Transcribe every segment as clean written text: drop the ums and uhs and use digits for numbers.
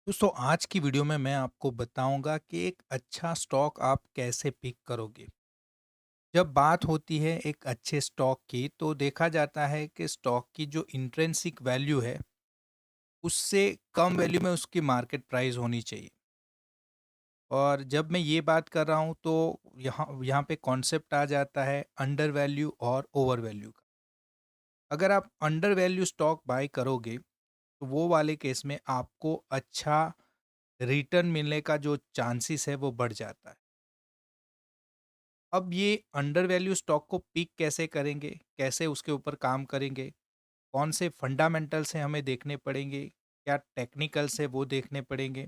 दोस्तों आज की वीडियो में मैं आपको बताऊंगा कि एक अच्छा स्टॉक आप कैसे पिक करोगे। जब बात होती है एक अच्छे स्टॉक की तो देखा जाता है कि स्टॉक की जो इंट्रिंसिक वैल्यू है उससे कम वैल्यू में उसकी मार्केट प्राइस होनी चाहिए। और जब मैं ये बात कर रहा हूँ तो यहाँ यहाँ पे कॉन्सेप्ट आ जाता है अंडर वैल्यू और ओवर वैल्यू का। अगर आप अंडर वैल्यू स्टॉक बाय करोगे तो वो वाले केस में आपको अच्छा रिटर्न मिलने का जो चांसेस है वो बढ़ जाता है। अब ये अंडर वैल्यू स्टॉक को पिक कैसे करेंगे, कैसे उसके ऊपर काम करेंगे, कौन से फंडामेंटल्स हैं हमें देखने पड़ेंगे, क्या टेक्निकल्स है वो देखने पड़ेंगे,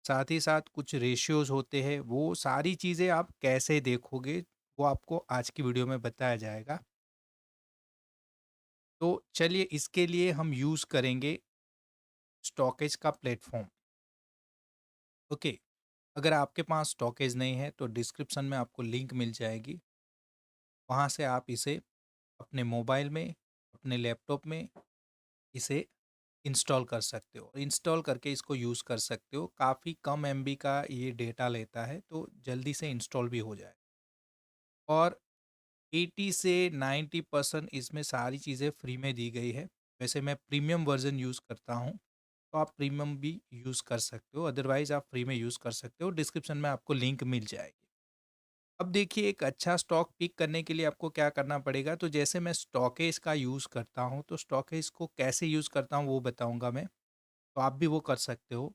साथ ही साथ कुछ रेशियोज होते हैं, वो सारी चीज़ें आप कैसे देखोगे वो आपको आज की वीडियो में बताया जाएगा। तो चलिए इसके लिए हम यूज़ करेंगे स्टॉकेज का प्लेटफॉर्म। ओके, अगर आपके पास स्टॉकेज नहीं है तो डिस्क्रिप्शन में आपको लिंक मिल जाएगी, वहाँ से आप इसे अपने मोबाइल में, अपने लैपटॉप में इसे इंस्टॉल कर सकते हो। इंस्टॉल करके इसको यूज़ कर सकते हो। काफ़ी कम एमबी का ये डेटा लेता है तो जल्दी से इंस्टॉल भी हो जाए। और 80 से 90% इसमें सारी चीज़ें फ्री में दी गई है। वैसे मैं प्रीमियम वर्ज़न यूज़ करता हूँ, तो आप प्रीमियम भी यूज़ कर सकते हो, अदरवाइज़ आप फ्री में यूज़ कर सकते हो। डिस्क्रिप्शन में आपको लिंक मिल जाएगी। अब देखिए एक अच्छा स्टॉक पिक करने के लिए आपको क्या करना पड़ेगा, तो जैसे मैं स्टॉकेज का यूज़ करता हूँ, तो स्टॉकेज को कैसे यूज़ करता हूँ वो बताऊँगा मैं, तो आप भी वो कर सकते हो।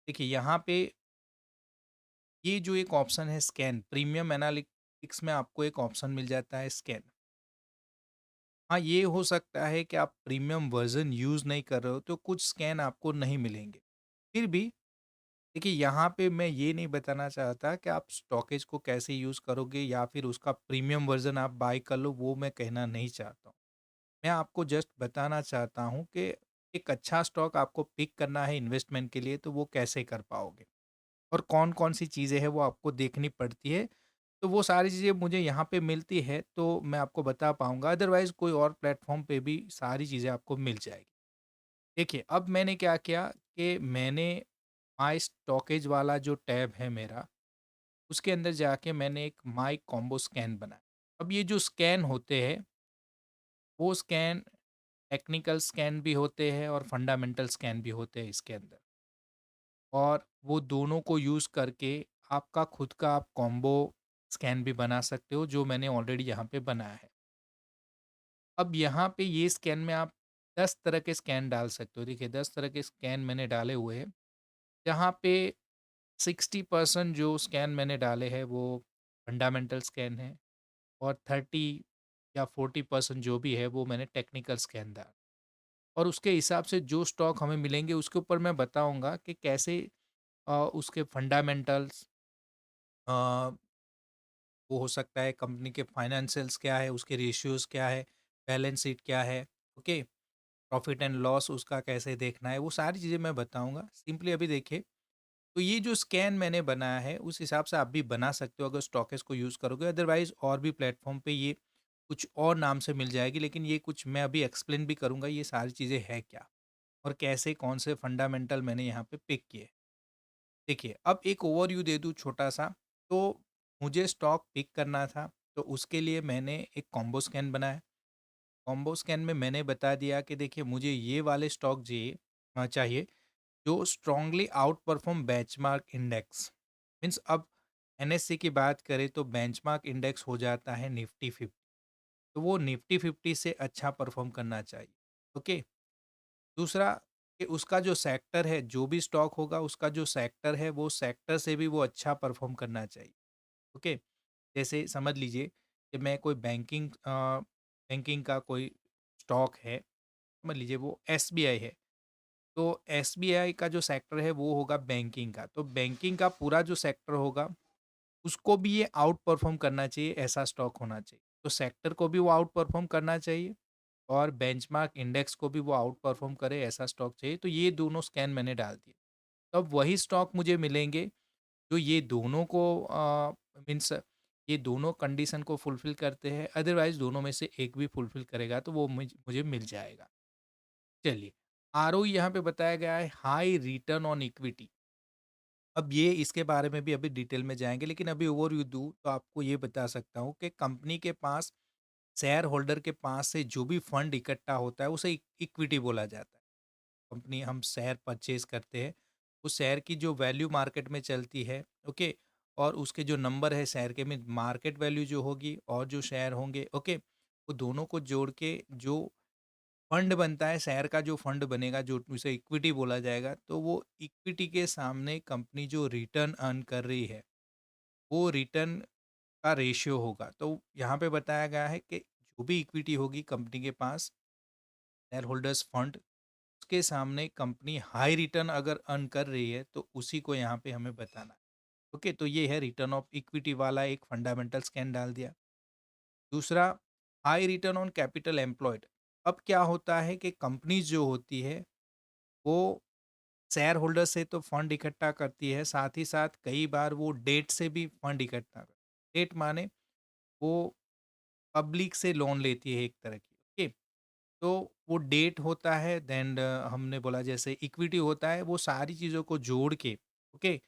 देखिए यहाँ पे ये जो एक ऑप्शन है स्कैन, प्रीमियम एनालिटिक्स में आपको एक ऑप्शन मिल जाता है स्कैन। हाँ, ये हो सकता है कि आप प्रीमियम वर्ज़न यूज़ नहीं कर रहे हो तो कुछ स्कैन आपको नहीं मिलेंगे। फिर भी देखिए यहाँ पे मैं ये नहीं बताना चाहता कि आप स्टॉकेज को कैसे यूज़ करोगे या फिर उसका प्रीमियम वर्ज़न आप बाय कर लो, वो मैं कहना नहीं चाहता हूँ। मैं आपको जस्ट बताना चाहता हूँ कि एक अच्छा स्टॉक आपको पिक करना है इन्वेस्टमेंट के लिए तो वो कैसे कर पाओगे और कौन-कौन सी चीज़ें हैं वो आपको देखनी पड़ती है। तो वो सारी चीज़ें मुझे यहाँ पे मिलती है तो मैं आपको बता पाऊँगा, अदरवाइज़ कोई और प्लेटफ़ॉर्म पे भी सारी चीज़ें आपको मिल जाएगी। देखिए, अब मैंने क्या किया कि मैंने माय स्टॉकेज वाला जो टैब है मेरा, उसके अंदर जाके मैंने एक माय कॉम्बो स्कैन बनाया। अब ये जो स्कैन होते हैं, वो स्कैन टेक्निकल स्कैन भी होते हैं और फंडामेंटल स्कैन भी होते हैं इसके अंदर। और वो दोनों को यूज़ करके आपका खुद का आप कॉम्बो स्कैन भी बना सकते हो, जो मैंने ऑलरेडी यहाँ पे बनाया है। अब यहाँ पे ये स्कैन में आप 10 तरह के स्कैन डाल सकते हो। देखिए 10 तरह के स्कैन मैंने डाले हुए हैं, जहाँ पे 60% जो स्कैन मैंने डाले हैं वो फंडामेंटल स्कैन है और 30 या 40% जो भी है वो मैंने टेक्निकल स्कैन डाला। और उसके हिसाब से जो स्टॉक हमें मिलेंगे उसके ऊपर मैं बताऊँगा कि कैसे उसके फंडामेंटल्स, अ, वो हो सकता है कंपनी के फाइनेंशियल्स क्या है, उसके रेशियोज़ क्या है, बैलेंस शीट क्या है, ओके? प्रॉफ़िट एंड लॉस उसका कैसे देखना है, वो सारी चीज़ें मैं बताऊँगा। सिंपली अभी देखिए, तो ये जो स्कैन मैंने बनाया है, उस हिसाब से आप भी बना सकते हो अगर स्टॉकेज को यूज़ करोगे, अदरवाइज़ और भी प्लेटफ़ॉर्म पे ये कुछ और नाम से मिल जाएगी, लेकिन ये कुछ मैं अभी एक्सप्लेन भी करूँगा ये सारी चीज़ें है क्या और कैसे कौन से फंडामेंटल मैंने यहाँ पे पिक किए। देखिए, अब एक ओवरव्यू दे दूँ छोटा-सा, तो मुझे स्टॉक पिक करना था, तो उसके लिए मैंने एक कॉम्बो स्कैन बनाया। कॉम्बो स्कैन में मैंने बता दिया कि देखिए मुझे ये वाले स्टॉक चाहिए जो strongly out perform benchmark index. Means अब एनएससी की बात करें तो बेंचमार्क इंडेक्स हो जाता है निफ्टी 50, तो वो निफ्टी 50 से अच्छा परफॉर्म करना चाहिए। ओके, दूसरा कि उसका जो सेक्टर है, जो भी स्टॉक होगा उसका जो सेक्टर है वो सेक्टर से भी वो अच्छा परफॉर्म करना चाहिए। ओके, जैसे समझ लीजिए कि मैं कोई बैंकिंग का कोई स्टॉक है, समझ लीजिए वो एसबीआई है। तो एसबीआई का जो सेक्टर है वो होगा बैंकिंग का, तो बैंकिंग का पूरा जो सेक्टर होगा उसको भी ये आउट परफॉर्म करना चाहिए, ऐसा स्टॉक होना चाहिए। तो सेक्टर को भी वो आउट परफॉर्म करना चाहिए और बेंचमार्क इंडेक्स को भी वो आउट परफॉर्म करे, ऐसा स्टॉक चाहिए। तो ये दोनों स्कैन मैंने डाल दिए, तब वही स्टॉक मुझे मिलेंगे जो ये दोनों को मीन्स ये दोनों कंडीशन को फुलफिल करते हैं, अदरवाइज दोनों में से एक भी फुलफिल करेगा तो वो मुझे मिल जाएगा। चलिए, आरओई यहाँ पे बताया गया है हाई रिटर्न ऑन इक्विटी। अब ये इसके बारे में भी अभी डिटेल में जाएँगे, लेकिन अभी ओवरव्यू दूँ तो आपको ये बता सकता हूँ कि कंपनी के पास, शेयर होल्डर के पास से जो भी फंड इकट्ठा होता है उसे इक्विटी बोला जाता है। कंपनी हम शेयर परचेज़ करते हैं, उस शेयर की जो वैल्यू मार्केट में चलती है, ओके? और उसके जो नंबर है शेयर के में, मार्केट वैल्यू जो होगी और जो शेयर होंगे, ओके? वो दोनों को जोड़ के जो फंड बनता है, शेयर का जो फंड बनेगा, जो उसे इक्विटी बोला जाएगा, तो वो इक्विटी के सामने कंपनी जो रिटर्न अर्न कर रही है, वो रिटर्न का रेशियो होगा। तो यहाँ पे बताया गया है कि जो भी इक्विटी होगी कंपनी के पास, शेयर होल्डर्स फंड, उसके सामने कंपनी हाई रिटर्न अगर अर्न कर रही है, तो उसी को यहाँ पे हमें बताना है। ओके, तो ये है रिटर्न ऑफ इक्विटी वाला एक फंडामेंटल स्कैन डाल दिया। दूसरा, high return on capital employed. अब क्या होता है कि कंपनीज जो होती है, वो शेयर होल्डर से तो फंड इकट्ठा करती है, साथ ही साथ कई बार वो डेट से भी फंड इकट्ठा कर, डेट माने वो पब्लिक से लोन लेती है एक तरह की, ओके? तो वो डेट होता है, देन हमने बोला जैसे इक्विटी होता है, वो सारी चीज़ों को जोड़ के, ओके?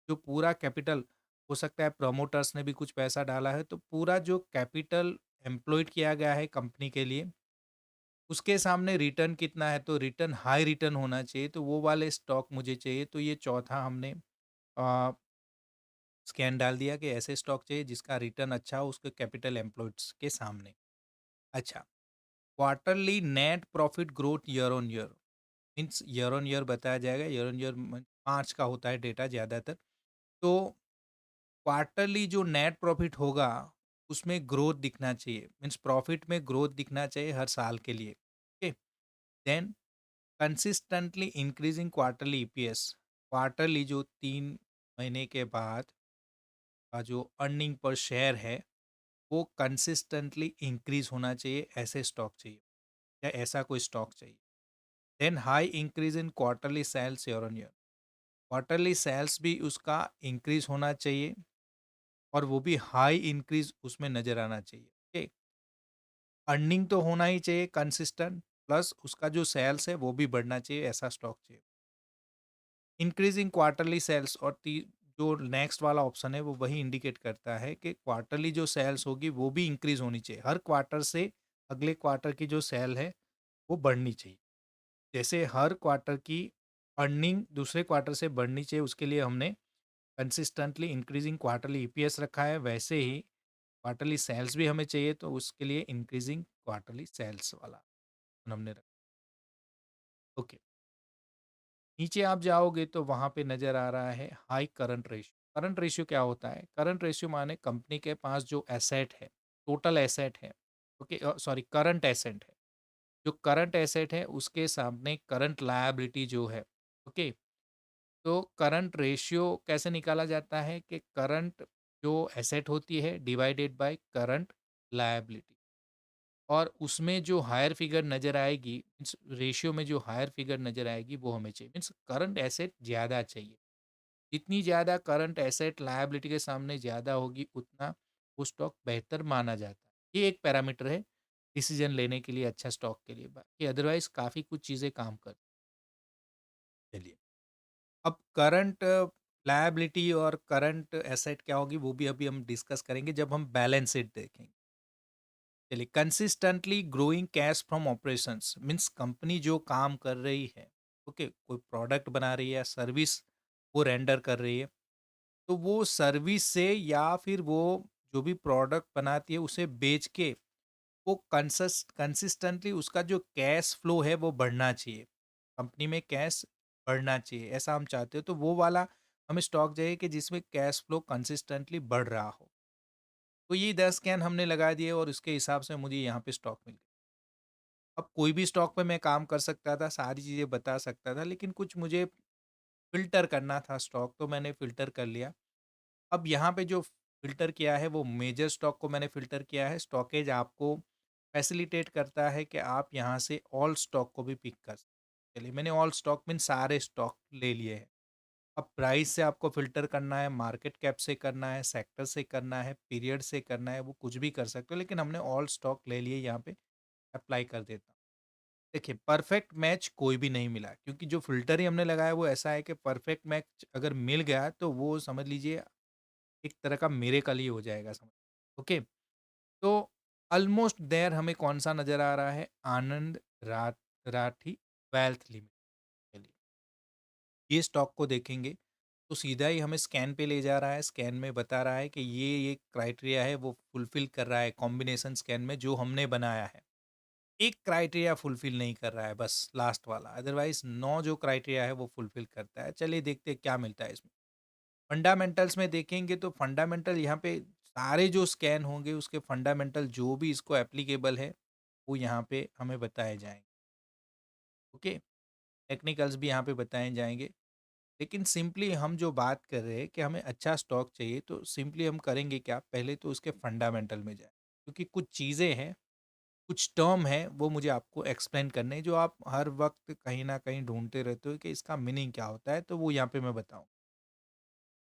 जो पूरा कैपिटल, हो सकता है प्रमोटर्स ने भी कुछ पैसा डाला है, तो पूरा जो कैपिटल एम्प्लॉयड किया गया है कंपनी के लिए, उसके सामने रिटर्न कितना है, तो रिटर्न हाई रिटर्न होना चाहिए, तो वो वाले स्टॉक मुझे चाहिए। तो ये चौथा हमने स्कैन डाल दिया कि ऐसे स्टॉक चाहिए जिसका रिटर्न अच्छा हो उसके कैपिटल एम्प्लॉयड्स के सामने। अच्छा, quarterly net profit growth year on year, means year on year बताया जाएगा, ईयर ऑन ईयर मार्च का होता है डेटा ज़्यादातर। तो क्वार्टरली जो नेट प्रॉफिट होगा, उसमें ग्रोथ दिखना चाहिए, मीन्स प्रॉफिट में ग्रोथ दिखना चाहिए हर साल के लिए, okay? Then consistently increasing quarterly EPS, quarterly जो 3 महीने के बाद का जो अर्निंग पर शेयर है, वो कंसिस्टेंटली इंक्रीज होना चाहिए, ऐसे स्टॉक चाहिए या ऐसा कोई स्टॉक चाहिए। Then high increase in quarterly sales year on year, quarterly sales भी उसका इंक्रीज होना चाहिए और वो भी हाई इंक्रीज उसमें नजर आना चाहिए, ओके? अर्निंग तो होना ही चाहिए कंसिस्टेंट, प्लस उसका जो सेल्स है वो भी बढ़ना चाहिए, ऐसा स्टॉक चाहिए। इंक्रीजिंग क्वार्टरली सेल्स, और जो नेक्स्ट वाला ऑप्शन है वो वही इंडिकेट करता है कि क्वार्टरली जो सेल्स होगी वो भी इंक्रीज होनी चाहिए, हर क्वार्टर से अगले क्वार्टर की जो सेल है वो बढ़नी चाहिए। जैसे हर क्वार्टर की अर्निंग दूसरे क्वार्टर से बढ़नी चाहिए, उसके लिए हमने कंसिस्टेंटली इंक्रीजिंग क्वार्टरली ईपीएस रखा है, वैसे ही क्वार्टरली सेल्स भी हमें चाहिए, तो उसके लिए इंक्रीजिंग क्वार्टरली सेल्स वाला हमने रखा। ओके, नीचे आप जाओगे तो वहाँ पे नज़र आ रहा है high current ratio. Current ratio क्या होता है? करंट रेशियो माने कंपनी के पास जो एसेट है, टोटल एसेट है, ओके? सॉरी, करंट एसेट है। जो करंट एसेट है उसके सामने करंट लायबिलिटी जो है, ओके? तो करंट रेशियो कैसे निकाला जाता है कि करंट जो एसेट होती है डिवाइडेड बाय करंट लायबिलिटी, और उसमें जो हायर फिगर नज़र आएगी, मीन्स रेशियो में जो हायर फिगर नज़र आएगी वो हमें चाहिए, मीन्स करंट एसेट ज़्यादा चाहिए। जितनी ज़्यादा करंट एसेट लायबिलिटी के सामने ज़्यादा होगी, उतना वो स्टॉक बेहतर माना जाता है। ये एक पैरामीटर है डिसीजन लेने के लिए, अच्छा स्टॉक के लिए। बाकी अदरवाइज काफ़ी कुछ चीज़ें काम कर, चलिए। अब करंट लायबिलिटी और करंट एसेट क्या होगी वो भी अभी हम डिस्कस करेंगे जब हम बैलेंस शीट देखेंगे। चलिए, consistently growing cash from operations, means company जो काम कर रही है, ओके, कोई प्रोडक्ट बना रही है, सर्विस वो रेंडर कर रही है, तो वो सर्विस से या फिर वो जो भी प्रोडक्ट बनाती है उसे बेच के वो कंसिस्टेंटली उसका जो कैश फ्लो है वो बढ़ना चाहिए, कंपनी में कैश बढ़ना चाहिए, ऐसा हम चाहते हो, तो वो वाला हमें स्टॉक चाहिए कि जिसमें कैश फ्लो कंसिस्टेंटली बढ़ रहा हो। तो ये 10 कैन हमने लगा दिए और उसके हिसाब से मुझे यहाँ पे स्टॉक मिल गए। अब कोई भी स्टॉक पे मैं काम कर सकता था, सारी चीज़ें बता सकता था, लेकिन कुछ मुझे फ़िल्टर करना था स्टॉक, तो मैंने फ़िल्टर कर लिया। अब यहाँ पे जो फ़िल्टर किया है वो मेजर स्टॉक को मैंने फ़िल्टर किया है। स्टॉकेज आपको फैसिलिटेट करता है कि आप यहाँ से ऑल स्टॉक को भी पिक कर सकते हैं। चलिए, मैंने ऑल स्टॉक मीन सारे स्टॉक ले लिए हैं। अब प्राइस से आपको फ़िल्टर करना है, मार्केट कैप से करना है, सेक्टर से करना है, पीरियड से करना है, वो कुछ भी कर सकते हो, लेकिन हमने ऑल स्टॉक ले लिए, यहाँ पे अप्लाई कर देता हूँ। देखिए, परफेक्ट मैच कोई भी नहीं मिला क्योंकि जो फ़िल्टर ही हमने लगाया वो ऐसा है कि परफेक्ट मैच अगर मिल गया तो वो समझ लीजिए एक तरह का मिरेकल ही हो जाएगा समझ। ओके, तो ऑलमोस्ट देयर हमें कौन-सा नज़र आ रहा है? आनंद राठ राठी वेल्थ लिमिटेड। ये स्टॉक को देखेंगे तो सीधा ही हमें स्कैन पे ले जा रहा है, स्कैन में बता रहा है कि ये क्राइटेरिया है वो फुलफ़िल कर रहा है कॉम्बिनेशन स्कैन में जो हमने बनाया है। एक क्राइटेरिया फुलफ़िल नहीं कर रहा है बस लास्ट वाला, अदरवाइज़ 9 जो क्राइटेरिया है वो फुलफ़िल करता है। चलिए देखते हैं क्या मिलता है इसमें। फंडामेंटल्स में देखेंगे तो फंडामेंटल यहाँ पे सारे जो स्कैन होंगे उसके फंडामेंटल जो भी इसको एप्लीकेबल है, वो यहाँ पे हमें बताए जाएँगे। ओके? टेक्निकल्स भी यहाँ पे बताए जाएँगे। लेकिन सिंपली हम जो बात कर रहे हैं कि हमें अच्छा स्टॉक चाहिए तो सिंपली हम करेंगे क्या, पहले तो उसके फंडामेंटल में जाएँ। क्योंकि कुछ चीज़ें हैं, कुछ टर्म है वो मुझे आपको एक्सप्लेन करने हैं जो आप हर वक़्त कहीं न कहीं ढूँढते रहते हो कि इसका मीनिंग क्या होता है, तो वो यहाँ पे मैं बताऊँ।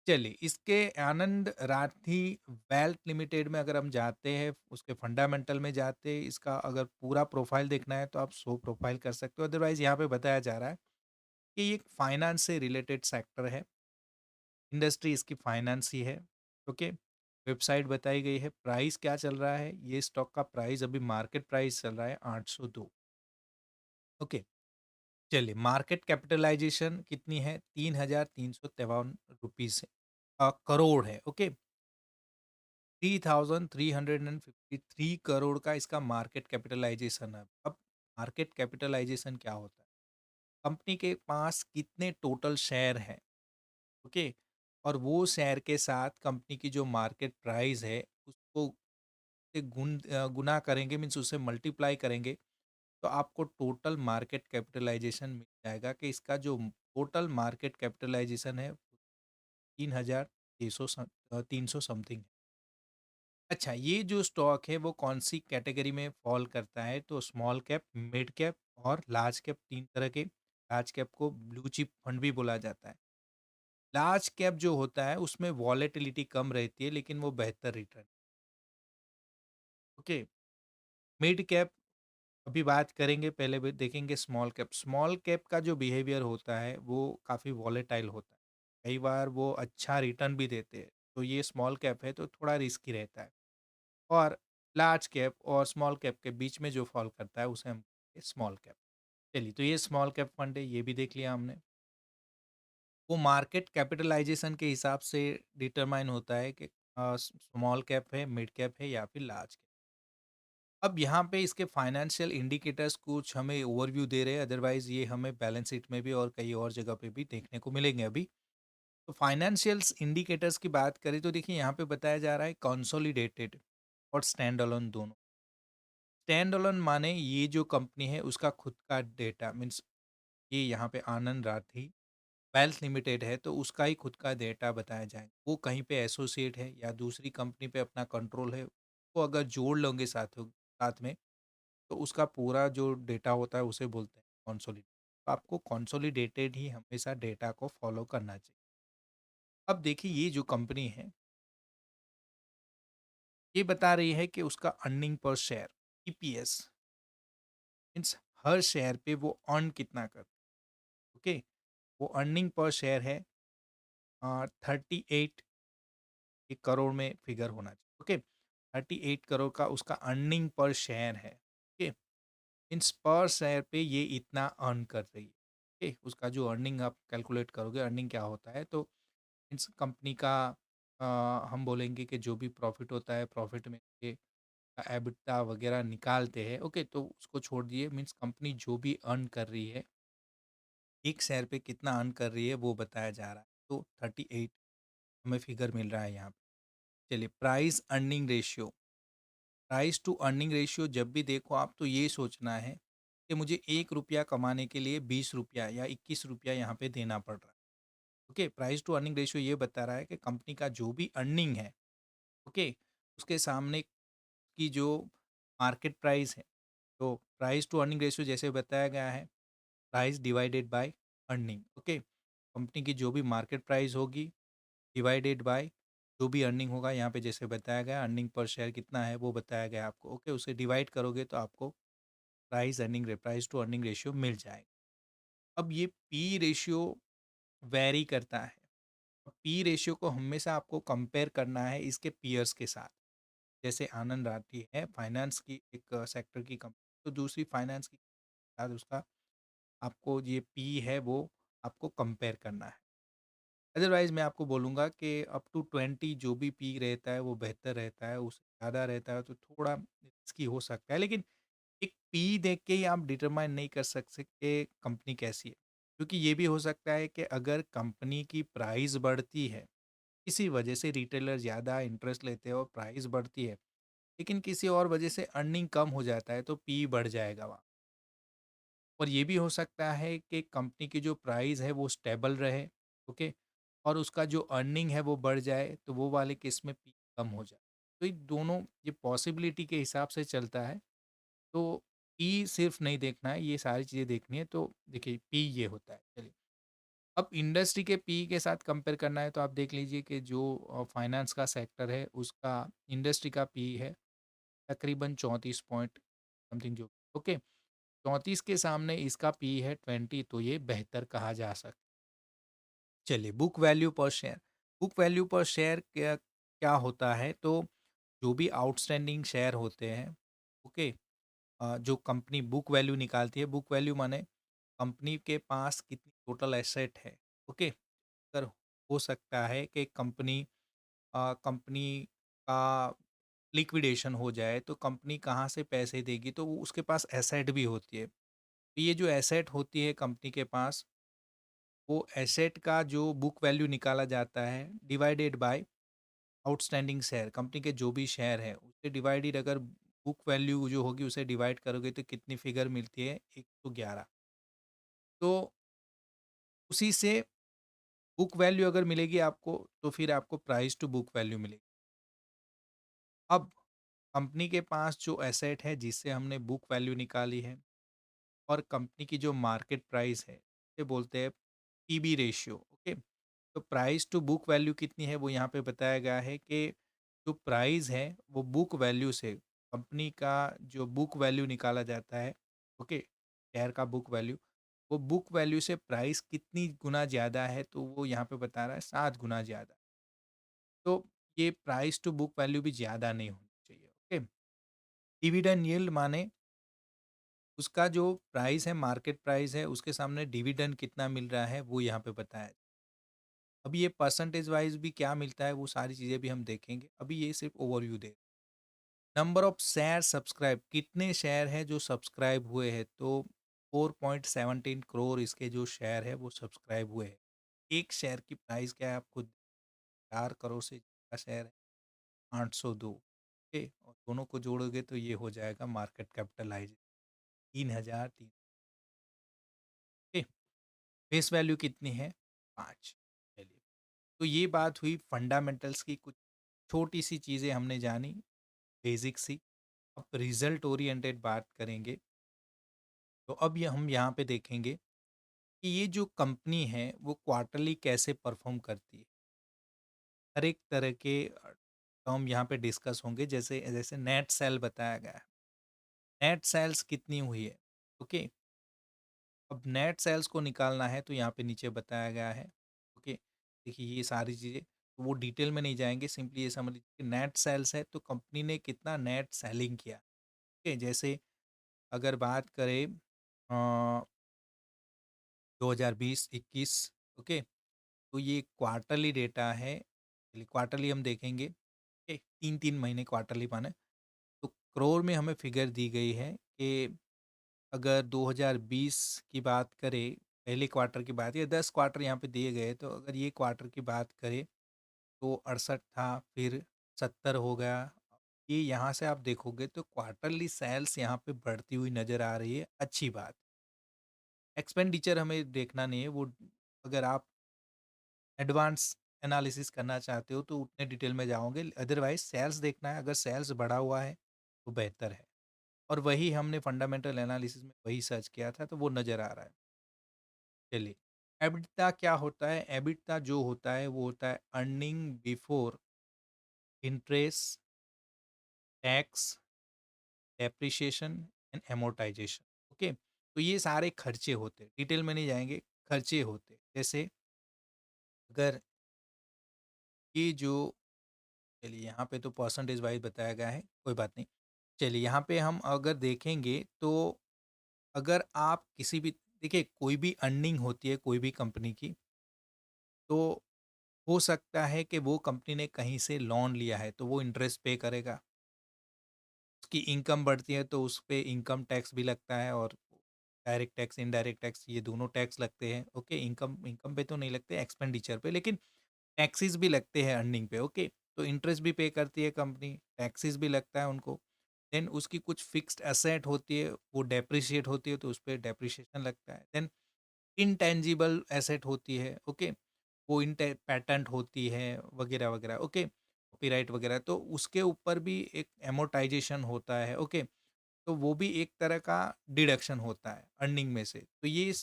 चलिए, इसके आनंद राठी वेल्थ लिमिटेड में अगर हम जाते हैं, उसके फंडामेंटल में जाते हैं, इसका अगर पूरा प्रोफ़ाइल देखना है तो आप शो प्रोफ़ाइल कर सकते हो, अदरवाइज़ यहाँ पे बताया जा रहा है कि ये एक फाइनेंस से रिलेटेड सेक्टर है। इंडस्ट्री इसकी फाइनेंस ही है। ओके, वेबसाइट बताई गई है, प्राइस क्या चल रहा है, ये स्टॉक का प्राइस अभी मार्केट प्राइस चल रहा है 802। ओके, चलिए मार्केट कैपिटलाइजेशन कितनी है, 3,353 करोड़ है। ओके, 3,353 करोड़ का इसका मार्केट कैपिटलाइजेशन है। अब मार्केट कैपिटलाइजेशन क्या होता है, कंपनी के पास कितने टोटल शेयर हैं। ओके, और वो शेयर के साथ कंपनी की जो मार्केट प्राइस है उसको से गुना करेंगे, मीन्स उससे मल्टीप्लाई करेंगे तो आपको टोटल मार्केट कैपिटलाइजेशन मिल जाएगा कि इसका जो टोटल मार्केट कैपिटलाइजेशन है 3,300 समथिंग। अच्छा, ये जो स्टॉक है वो कौन सी कैटेगरी में फॉल करता है, तो स्मॉल कैप, मिड कैप और लार्ज कैप, तीन तरह के। लार्ज कैप को ब्लू चिप फंड भी बोला जाता है। लार्ज कैप जो होता है उसमें वॉलेटिलिटी कम रहती है लेकिन वो बेहतर रिटर्न। ओके, मिड कैप अभी बात करेंगे, पहले भी देखेंगे स्मॉल कैप। स्मॉल कैप का जो बिहेवियर होता है वो काफ़ी वॉलेटाइल होता है, कई बार वो अच्छा रिटर्न भी देते हैं, तो ये स्मॉल कैप है तो थोड़ा रिस्की रहता है। और लार्ज कैप और स्मॉल कैप के बीच में जो फॉल करता है उसे हम स्मॉल कैप। चलिए, तो ये स्मॉल कैप फंड है, ये भी देख लिया हमने। वो मार्केट कैपिटलाइजेशन के हिसाब से डिटरमाइन होता है कि स्मॉल कैप है, मिड कैप है या फिर लार्ज कैप। अब यहाँ पे इसके फाइनेंशियल इंडिकेटर्स कुछ हमें ओवरव्यू दे रहे हैं, अदरवाइज ये हमें बैलेंस शीट में भी और कई और जगह पे भी देखने को मिलेंगे अभी। तो फाइनेंशियल्स इंडिकेटर्स की बात करें तो देखिए यहाँ पे बताया जा रहा है कंसोलिडेटेड और स्टैंड अलोन दोनों। स्टैंड अलोन माने ये जो कंपनी है उसका खुद का डेटा, मीन्स ये यहाँ पे आनंद राठी वेल्थ लिमिटेड है तो उसका ही खुद का डेटा बताया जाए, वो कहीं पे एसोसिएट है या दूसरी कंपनी पे अपना कंट्रोल है, वो अगर जोड़ लोगे साथ में तो उसका पूरा जो डेटा होता है उसे बोलते हैं कंसोलिडेट। तो आपको कंसोलिडेटेड ही हमेशा डेटा को फॉलो करना चाहिए। अब देखिए ये जो कंपनी है ये बता रही है कि उसका earning per share, EPS, means हर शेयर पे वो अर्न कितना कर। ओके, वो अर्निंग पर शेयर है 38 करोड़ में फिगर होना चाहिए। ओके, 38 करोड़ का उसका अर्निंग पर शेयर है। ओके, मीन्स पर शेयर पे ये इतना अर्न कर रही है। ओके, उसका जो अर्निंग आप कैलकुलेट करोगे, अर्निंग क्या होता है, तो मीन्स कंपनी का हम बोलेंगे कि जो भी प्रॉफिट होता है, प्रॉफिट में से एबिटा वगैरह निकालते हैं। ओके, तो उसको छोड़ दिए, मीन्स कंपनी जो भी अर्न कर रही है, एक शेयर पे कितना अर्न कर रही है वो बताया जा रहा है। तो 38 हमें फिगर मिल रहा है यहाँ पे। चलिए, price earning ratio, price to earning ratio जब भी देखो आप तो ये सोचना है कि मुझे 1 रुपया कमाने के लिए 20 रुपया या 21 रुपया यहाँ पे देना पड़ रहा है। Okay, price to earning ratio ये बता रहा है कि कंपनी का जो भी अर्निंग है, ओके, उसके सामने की जो मार्केट प्राइस है, तो प्राइस टू अर्निंग रेशियो जैसे बताया गया है, price divided by earning. Okay, company की जो भी मार्केट प्राइस होगी डिवाइडेड बाय जो भी अर्निंग होगा, यहाँ पे जैसे बताया गया अर्निंग पर शेयर कितना है वो बताया गया आपको। ओके, उसे डिवाइड करोगे तो आपको प्राइस टू अर्निंग रेशियो मिल जाएगा। अब ये पी रेशियो वैरी करता है। पी रेशियो को हमेशा आपको कंपेयर करना है इसके पीयर्स के साथ। जैसे आनंद राठी है फाइनेंस की एक सेक्टर की कंपनी, तो दूसरी फाइनेंस की साथ उसका आपको ये पी है वो आपको कंपेयर करना है। अदरवाइज मैं आपको बोलूँगा कि अप टू 20 जो भी पी रहता है वो बेहतर रहता है, उससे ज़्यादा रहता है तो थोड़ा रिस्की हो सकता है। लेकिन एक पी देख के ही आप डिटरमाइन नहीं कर सकते कि कंपनी कैसी है, क्योंकि ये भी हो सकता है कि अगर कंपनी की प्राइस बढ़ती है, किसी वजह से रिटेलर ज़्यादा इंटरेस्ट लेते हैं और प्राइस बढ़ती है, लेकिन किसी और वजह से अर्निंग कम हो जाता है तो पी बढ़ जाएगा वहाँ। और ये भी हो सकता है कि कंपनी की जो प्राइस है वो स्टेबल रहे, ओके, और उसका जो अर्निंग है वो बढ़ जाए, तो वो वाले केस में पी कम हो जाए। तो ये दोनों ये पॉसिबिलिटी के हिसाब से चलता है। तो पी सिर्फ नहीं देखना है, ये सारी चीज़ें देखनी है। तो देखिए पी ये होता है। चलिए, अब इंडस्ट्री के पी के साथ कंपेयर करना है तो आप देख लीजिए कि जो फाइनेंस का सेक्टर है उसका इंडस्ट्री का पी है तकरीबन 34 पॉइंट समथिंग जो, ओके, 34 के सामने इसका पी है 20, तो ये बेहतर कहा जा सकता है। चलिए, बुक वैल्यू पर शेयर। बुक वैल्यू पर शेयर क्या क्या होता है? तो जो भी आउटस्टैंडिंग शेयर होते हैं, ओके, जो कंपनी बुक वैल्यू निकालती है, बुक वैल्यू माने कंपनी के पास कितनी टोटल एसेट है, ओके। अगर हो सकता है कि कंपनी का लिक्विडेशन हो जाए तो कंपनी कहाँ से पैसे देगी, तो वो उसके पास एसेट भी होती है। तो ये जो एसेट होती है कंपनी के पास, वो एसेट का जो बुक वैल्यू निकाला जाता है divided by outstanding share, company के जो भी शेयर है उससे डिवाइडेड, अगर बुक वैल्यू जो होगी उसे डिवाइड करोगे तो कितनी फिगर मिलती है? 111। तो उसी से बुक वैल्यू अगर मिलेगी आपको तो फिर आपको प्राइस टू बुक वैल्यू मिलेगी। अब कंपनी के पास जो एसेट है जिससे हमने बुक वैल्यू निकाली है और कंपनी की जो मार्केट प्राइस है, ये बोलते हैं पीबी रेशियो, ओके। तो प्राइस टू बुक वैल्यू कितनी है वो यहाँ पे बताया गया है कि जो प्राइस है वो बुक वैल्यू से, कंपनी का जो बुक वैल्यू निकाला जाता है, ओके, शेयर का बुक वैल्यू, वो बुक वैल्यू से प्राइस कितनी गुना ज़्यादा है, तो वो यहाँ पे बता रहा है 7 गुना ज़्यादा। तो ये प्राइस टू बुक वैल्यू भी ज़्यादा नहीं होनी चाहिए, ओके। डिविडेंड यील्ड माने उसका जो प्राइस है, मार्केट प्राइस है, उसके सामने डिविडेंड कितना मिल रहा है वो यहाँ पे बताया है। अभी ये परसेंटेज वाइज भी क्या मिलता है वो सारी चीज़ें भी हम देखेंगे, अभी ये सिर्फ overview they. Number of share subscribe, कितने शेयर हैं जो सब्सक्राइब हुए हैं? तो 4.17 करोड़ इसके जो शेयर है वो सब्सक्राइब हुए हैं। एक शेयर की प्राइस क्या है? आप खुद 4 करोड़ से ज़्यादा शेयर है, 802, ओके, और दोनों को जोड़ोगे तो ये हो जाएगा market capitalise 3003, okay. Face value कितनी है? 5। चलिए, तो ये बात हुई फंडामेंटल्स की, कुछ छोटी सी चीज़ें हमने जानी, बेसिक सी। अब रिजल्ट ओरिएंटेड बात करेंगे, तो अब ये हम यहाँ पे देखेंगे कि ये जो कंपनी है वो क्वार्टरली कैसे परफॉर्म करती है। हर एक तरह के टर्म यहाँ पे डिस्कस होंगे, जैसे जैसे नेट सेल बताया गया है, नेट सेल्स कितनी हुई है, ओके। अब नेट सेल्स को निकालना है तो यहाँ पे नीचे बताया गया है, ओके। देखिए ये सारी चीज़ें तो वो डिटेल में नहीं जाएंगे, सिंपली ये समझ लीजिए कि नेट सेल्स है तो कंपनी ने कितना नेट सेलिंग किया, ओके। जैसे अगर बात करें 2020-21, ओके, तो ये क्वार्टरली डेटा है। चलिए क्वार्टरली हम देखेंगे, ओके, 3-3 महीने क्वार्टरली माने, तो करोड़ में हमें फिगर दी गई है कि अगर 2020 की बात करें, पहले क्वार्टर की बात, या 10 क्वार्टर यहाँ पे दिए गए, तो अगर ये क्वार्टर की बात करें तो 68 था, फिर 70 हो गया। ये यहाँ से आप देखोगे तो क्वार्टरली सेल्स यहाँ पे बढ़ती हुई नज़र आ रही है, अच्छी बात। एक्सपेंडिचर हमें देखना नहीं है, वो अगर आप एडवांस एनालिसिस करना चाहते हो तो उतने डिटेल में जाओगे, अदरवाइज सेल्स देखना है, अगर सेल्स बढ़ा हुआ है तो बेहतर है। और वही हमने फंडामेंटल एनालिसिस में वही सर्च किया था तो वो नज़र आ रहा है। चलिए, एबिटा क्या होता है? एबिटा जो होता है वो होता है earning before interest, tax, depreciation and amortization। Okay, तो ये सारे खर्चे होते हैं, डिटेल में नहीं जाएँगे, खर्चे होते हैं। जैसे अगर ये जो, चलिए यहाँ पे तो परसेंटेज वाइज़ बताया गया है, कोई बात नहीं। चलिए यहाँ पे हम अगर देखेंगे तो अगर आप किसी भी, देखिए कोई भी अर्निंग होती है कोई भी कंपनी की, तो हो सकता है कि वो कंपनी ने कहीं से लोन लिया है, तो वो इंटरेस्ट पे करेगा। उसकी इनकम बढ़ती है तो उस पे इनकम टैक्स भी लगता है, और डायरेक्ट टैक्स, इनडायरेक्ट टैक्स, ये दोनों टैक्स लगते हैं। ओके, इनकम इनकम पे तो नहीं लगते, एक्सपेंडिचर पे, लेकिन टैक्सेस भी लगते हैं अर्निंग पे। ओके, तो इंटरेस्ट भी पे करती है कंपनी, टैक्सेस भी लगता है उनको। देन उसकी कुछ फिक्स्ड एसेट होती है, वो डेप्रिशिएट होती है, तो उस पे डेप्रिसिएशन लगता है। देन इनटेंजिबल एसेट होती है, ओके, वो इंटे पैटेंट होती है वगैरह वगैरह, ओके, कॉपीराइट वगैरह, तो उसके ऊपर भी एक एमोर्टाइजेशन होता है। ओके, तो वो भी एक तरह का डिडक्शन होता है अर्निंग में से। तो ये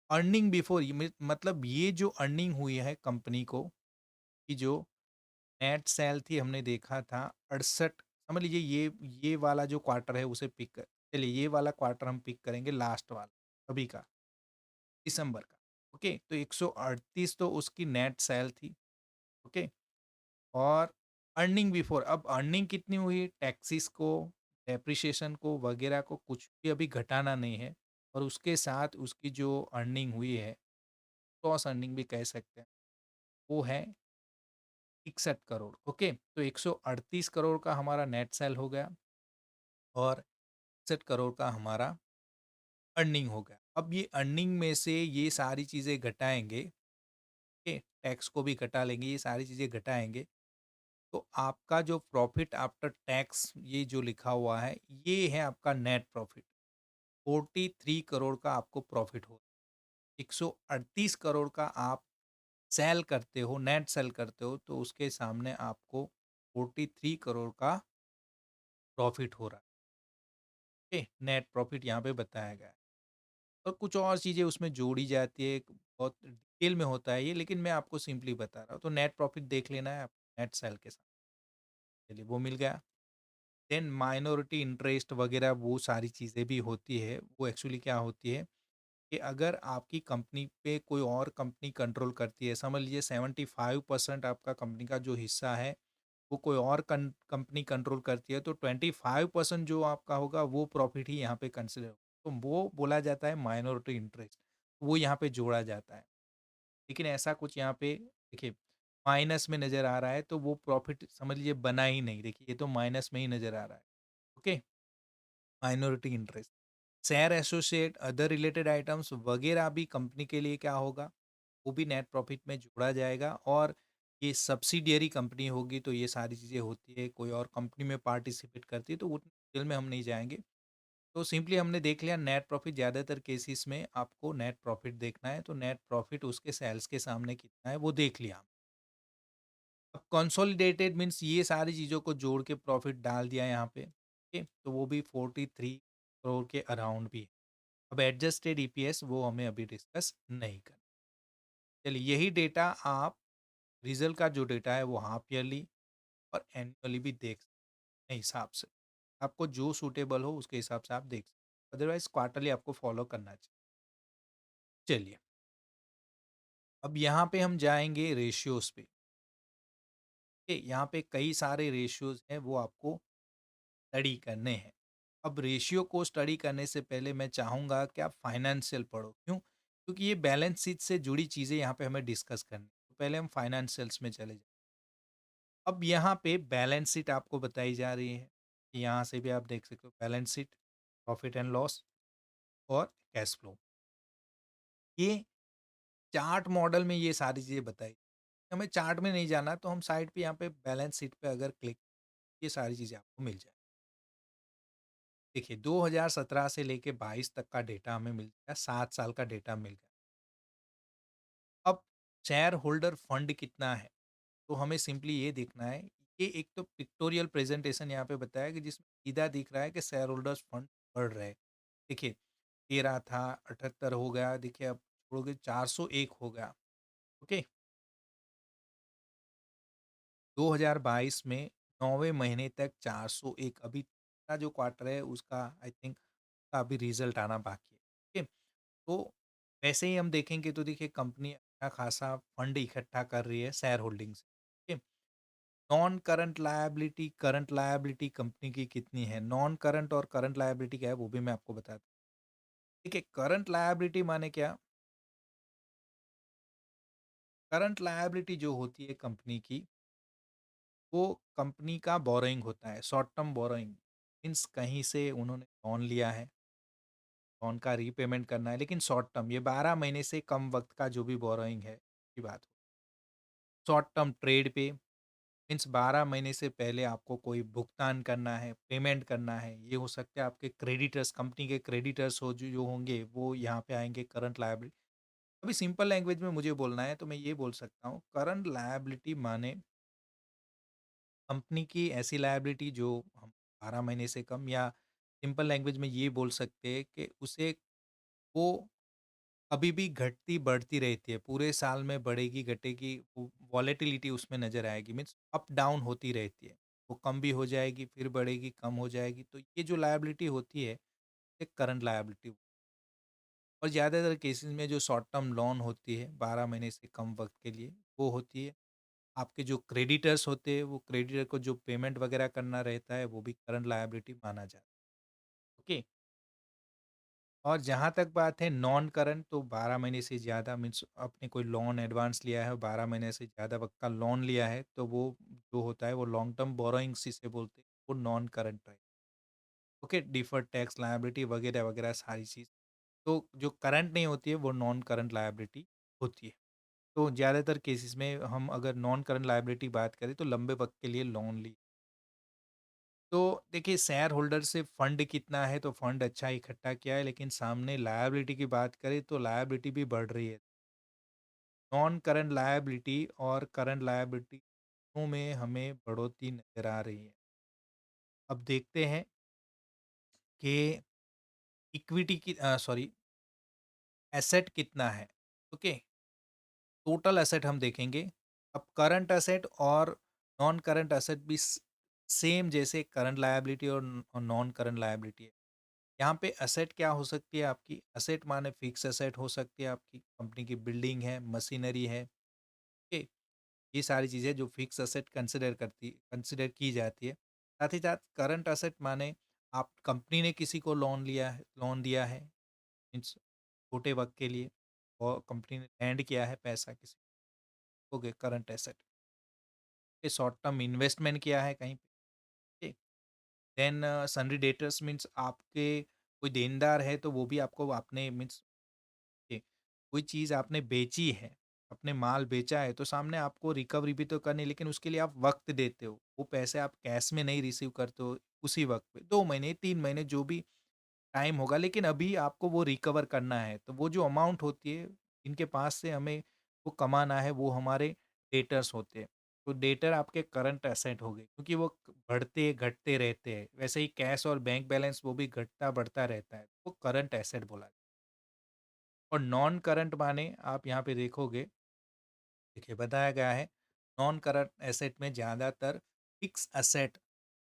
अर्निंग बिफोर, मतलब ये जो अर्निंग हुई है कंपनी को, कि जो नेट सेल थी, हमने देखा था 68, समझ लीजिए ये वाला जो क्वार्टर है उसे पिक कर, चलिए ये वाला क्वार्टर हम पिक करेंगे, लास्ट वाला अभी का, दिसंबर का। ओके, तो 138 तो उसकी नेट सेल थी। ओके, और अर्निंग बिफोर, अब अर्निंग कितनी हुई, टैक्सेस को, डेप्रिसिएशन को वगैरह को कुछ भी अभी घटाना नहीं है, और उसके साथ उसकी जो अर्निंग हुई है, क्रॉस अर्निंग भी कह सकते हैं, वो है 61 करोड़। ओके, तो 138 करोड़ का हमारा नेट सेल हो गया, और 61 करोड़ का हमारा अर्निंग हो गया। अब ये अर्निंग में से ये सारी चीज़ें घटाएंगे, ओके, टैक्स को भी घटा लेंगे, ये सारी चीज़ें घटाएंगे, तो आपका जो प्रॉफिट आफ्टर टैक्स, ये जो लिखा हुआ है, ये है आपका नेट प्रॉफिट। 43 करोड़ का आपको प्रॉफिट हो, 138 करोड़ का आप सेल करते हो, नेट सेल करते हो, तो उसके सामने आपको 43 करोड़ का प्रॉफिट हो रहा है। नेट प्रॉफिट यहाँ पे बताया गया है, और कुछ और चीज़ें उसमें जोड़ी जाती है, बहुत डिटेल में होता है ये, लेकिन मैं आपको सिंपली बता रहा हूँ। तो नेट प्रॉफिट देख लेना है आप, नेट सेल के साथ, चलिए वो मिल गया। देन माइनॉरिटी इंटरेस्ट वगैरह वो सारी चीज़ें भी होती है। वो एक्चुअली क्या होती है कि अगर आपकी कंपनी पे कोई और कंपनी कंट्रोल करती है, समझ लीजिए 75% आपका कंपनी का जो हिस्सा है वो कोई और कंपनी कंट्रोल करती है, तो 25% जो आपका होगा वो प्रॉफिट ही यहाँ पे कंसिडर होगा, तो वो बोला जाता है माइनॉरिटी इंटरेस्ट, वो यहाँ पे जोड़ा जाता है। लेकिन ऐसा कुछ यहाँ पे देखिए माइनस में नज़र आ रहा है, तो वो प्रॉफिट समझ लीजिए बना ही नहीं, देखिए ये तो माइनस में ही नज़र आ रहा है। Okay, minority interest, share associate, other related items वगैरह भी कंपनी के लिए क्या होगा, वो भी नेट प्रॉफिट में जोड़ा जाएगा। और ये सब्सिडियरी कंपनी होगी तो ये सारी चीज़ें होती है, कोई और कंपनी में पार्टिसिपेट करती है, तो उतनी डिटेल में हम नहीं जाएंगे। तो सिंपली हमने देख लिया नेट प्रॉफिट, ज़्यादातर केसेस में आपको नेट प्रॉफिट देखना है, तो नेट प्रॉफिट उसके सेल्स के सामने कितना है वो देख लिया। अब कंसोलिडेटेड मीन्स ये सारी चीज़ों को जोड़ के प्रॉफिट डाल दिया यहाँ पे, ओके, तो वो भी 43 करोड़ के अराउंड भी है। अब एडजस्टेड ईपीएस वो हमें अभी डिस्कस नहीं करना। चलिए यही डेटा आप, रिजल्ट का जो डेटा है वो हाफ ईयरली और एनुअली भी देख सकते हैं हिसाब से, आपको जो सूटेबल हो उसके हिसाब से आप देख सकते हैं, अदरवाइज क्वार्टरली आपको फॉलो करना चाहिए। चलिए अब यहाँ पे हम जाएंगे रेशियोज पे। यहाँ पे कई सारे रेशियोज हैं वो आपको स्टडी करने हैं। अब रेशियो को स्टडी करने से पहले मैं चाहूँगा कि आप फाइनेंशियल पढ़ो, क्यों, क्योंकि ये बैलेंस शीट से जुड़ी चीज़ें यहाँ पे हमें डिस्कस करनी है। तो पहले हम फाइनेंशियल्स में चले जाए। अब यहाँ पे बैलेंस शीट आपको बताई जा रही है, यहाँ से भी आप देख सकते हो balance sheet, profit and loss और कैश फ्लो, ये चार्ट मॉडल में ये सारी चीज़ें बताई। हमें चार्ट में नहीं जाना, तो हम साइड पे यहाँ पे बैलेंस शीट पे अगर क्लिक, ये सारी चीज़ें आपको मिल जाए। देखिए 2017 से लेके 22 तक का डेटा हमें मिल गया, 7 साल का डेटा मिल गया। अब शेयर होल्डर फंड कितना है, तो हमें सिंपली ये देखना है। ये एक तो पिक्टोरियल प्रेजेंटेशन यहाँ पे बताया कि जिसमें सीधा दिख रहा है कि शेयर होल्डर्स फंड बढ़ रहे हैं। देखिए 13 था, 78 हो गया, देखिए अब छोड़ोगे 401 हो गया। ओके, 2022 में 9वें महीने तक 401, अभी तीसरा जो क्वार्टर है उसका आई थिंक का अभी रिजल्ट आना बाकी है। ठीक है? तो वैसे ही हम देखेंगे तो देखिए कंपनी अच्छा खासा फंड इकट्ठा कर रही है शेयर होल्डिंग से। ठीक है? नॉन करंट लायबिलिटी कंपनी की कितनी है? नॉन करंट और करंट लायबिलिटी क्या है वो भी मैं आपको बताता हूँ। देखिए करंट लायबिलिटी माने क्या? करंट लायबिलिटी जो होती है कंपनी की, वो कंपनी का बोरोइंग होता है, शॉर्ट टर्म बोरोइंग। मीन्स कहीं से उन्होंने लोन लिया है, लोन का रीपेमेंट करना है, लेकिन शॉर्ट टर्म, ये 12 महीने से कम वक्त का जो भी बोरोइंग है की बात हो। शॉर्ट टर्म ट्रेड पे मीन्स 12 महीने से पहले आपको कोई भुगतान करना है, पेमेंट करना है। ये हो सकता है आपके क्रेडिटर्स, कंपनी के क्रेडिटर्स हो जो जो होंगे वो यहाँ पे आएँगे करंट लायबिलिटी। अभी सिंपल लैंग्वेज में मुझे बोलना है तो मैं ये बोल सकता हूँ, करंट लायबिलिटी माने कंपनी की ऐसी लायबिलिटी जो हम 12 महीने से कम, या सिंपल लैंग्वेज में ये बोल सकते हैं कि उसे वो कभी भी घटती बढ़ती रहती है, पूरे साल में बढ़ेगी घटेगी, वो वॉलेटिलिटी उसमें नज़र आएगी, मीन्स अप डाउन होती रहती है। वो कम भी हो जाएगी, फिर बढ़ेगी, कम हो जाएगी, तो ये जो लायबिलिटी होती है, एक करंट लायबिलिटी। और ज़्यादातर केसेस में जो शॉर्ट टर्म लोन होती है 12 महीने से कम वक्त के लिए, वो होती है। आपके जो क्रेडिटर्स होते हैं, वो क्रेडिटर को जो पेमेंट वगैरह करना रहता है, वो भी करंट लायबिलिटी माना जाता है। ओके। और जहाँ तक बात है नॉन करंट, तो 12 महीने से ज़्यादा मीन्स आपने कोई लोन एडवांस लिया है और 12 महीने से ज़्यादा वक्त का लोन लिया है, तो वो जो होता है वो लॉन्ग टर्म बोरोइंग्स जिसे बोलते हैं, वो नॉन करंट है। ओके, डिफर्ड टैक्स लायबिलिटी वगैरह वगैरह सारी चीज़। तो जो करंट नहीं होती है वो नॉन करंट लायबिलिटी होती है। तो ज़्यादातर केसेस में हम अगर नॉन करंट लायबिलिटी बात करें तो लंबे वक्त के लिए लोन ली। तो देखिए शेयर होल्डर से फंड कितना है, तो फंड अच्छा इकट्ठा किया है, लेकिन सामने लायबिलिटी की बात करें तो लायबिलिटी भी बढ़ रही है। नॉन करंट लायबिलिटी और करंट लायबिलिटी दोनों में हमें बढ़ोतरी नज़र आ रही है। अब देखते हैं कि इक्विटी की सॉरी, एसेट कितना है। ओके, टोटल एसेट हम देखेंगे। अब करंट एसेट और नॉन करंट एसेट भी सेम जैसे करंट लायबिलिटी और नॉन करंट लायबिलिटी है। यहाँ पे एसेट क्या हो सकती है आपकी? एसेट माने फिक्स एसेट हो सकती है आपकी, कंपनी की बिल्डिंग है, मशीनरी है। ओके, ये सारी चीज़ें जो फिक्स एसेट कंसिडर की जाती है। साथ ही साथ करंट एसेट माने आप कंपनी ने किसी को लोन दिया है, मीन्स छोटे वक्त के लिए, और कंपनी ने लैंड किया है पैसा किसी को, हो गए करंट एसेट। ये शॉर्ट टर्म इन्वेस्टमेंट किया है कहीं पे। देन सन्डी डेटर्स मीन्स आपके कोई देनदार है तो वो भी आपको आपने मीन्स कोई चीज़ आपने बेची है, अपने माल बेचा है, तो सामने आपको रिकवरी भी तो करनी है, लेकिन उसके लिए आप वक़्त देते हो। वो पैसे आप कैश में नहीं रिसीव करते हो उसी वक़्त पे, 2 महीने, 3 महीने जो भी टाइम होगा, लेकिन अभी आपको वो रिकवर करना है। तो वो जो अमाउंट होती है, इनके पास से हमें वो कमाना है, वो हमारे डेटर्स होते हैं। तो डेटर आपके करंट एसेट हो गए, क्योंकि वो बढ़ते घटते रहते हैं। वैसे ही कैश और बैंक बैलेंस वो भी घटता बढ़ता रहता है, वो करंट एसेट बोला जाता है। और नॉन करंट माने आप यहाँ पे देखोगे, देखिए बताया गया है, नॉन करंट एसेट में ज़्यादातर fix asset,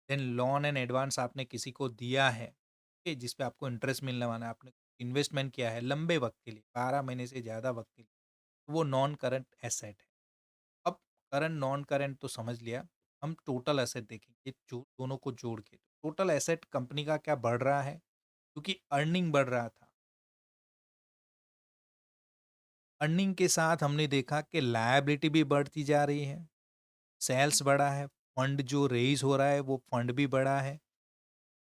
then loan and advance आपने किसी को दिया है, ठीक है, जिस पे आपको इंटरेस्ट मिलने वाला है, आपने इन्वेस्टमेंट किया है लंबे वक्त के लिए, 12 महीने से ज़्यादा वक्त के लिए, तो वो नॉन करंट एसेट है। अब करंट नॉन करंट तो समझ लिया, हम टोटल एसेट देखेंगे जो दोनों को जोड़ के। टोटल एसेट कंपनी का क्या बढ़ रहा है, क्योंकि अर्निंग बढ़ रहा था। अर्निंग के साथ हमने देखा कि लायबिलिटी भी बढ़ती जा रही है, सेल्स बढ़ा है, फंड जो रेज़ हो रहा है वो फंड भी बढ़ा है।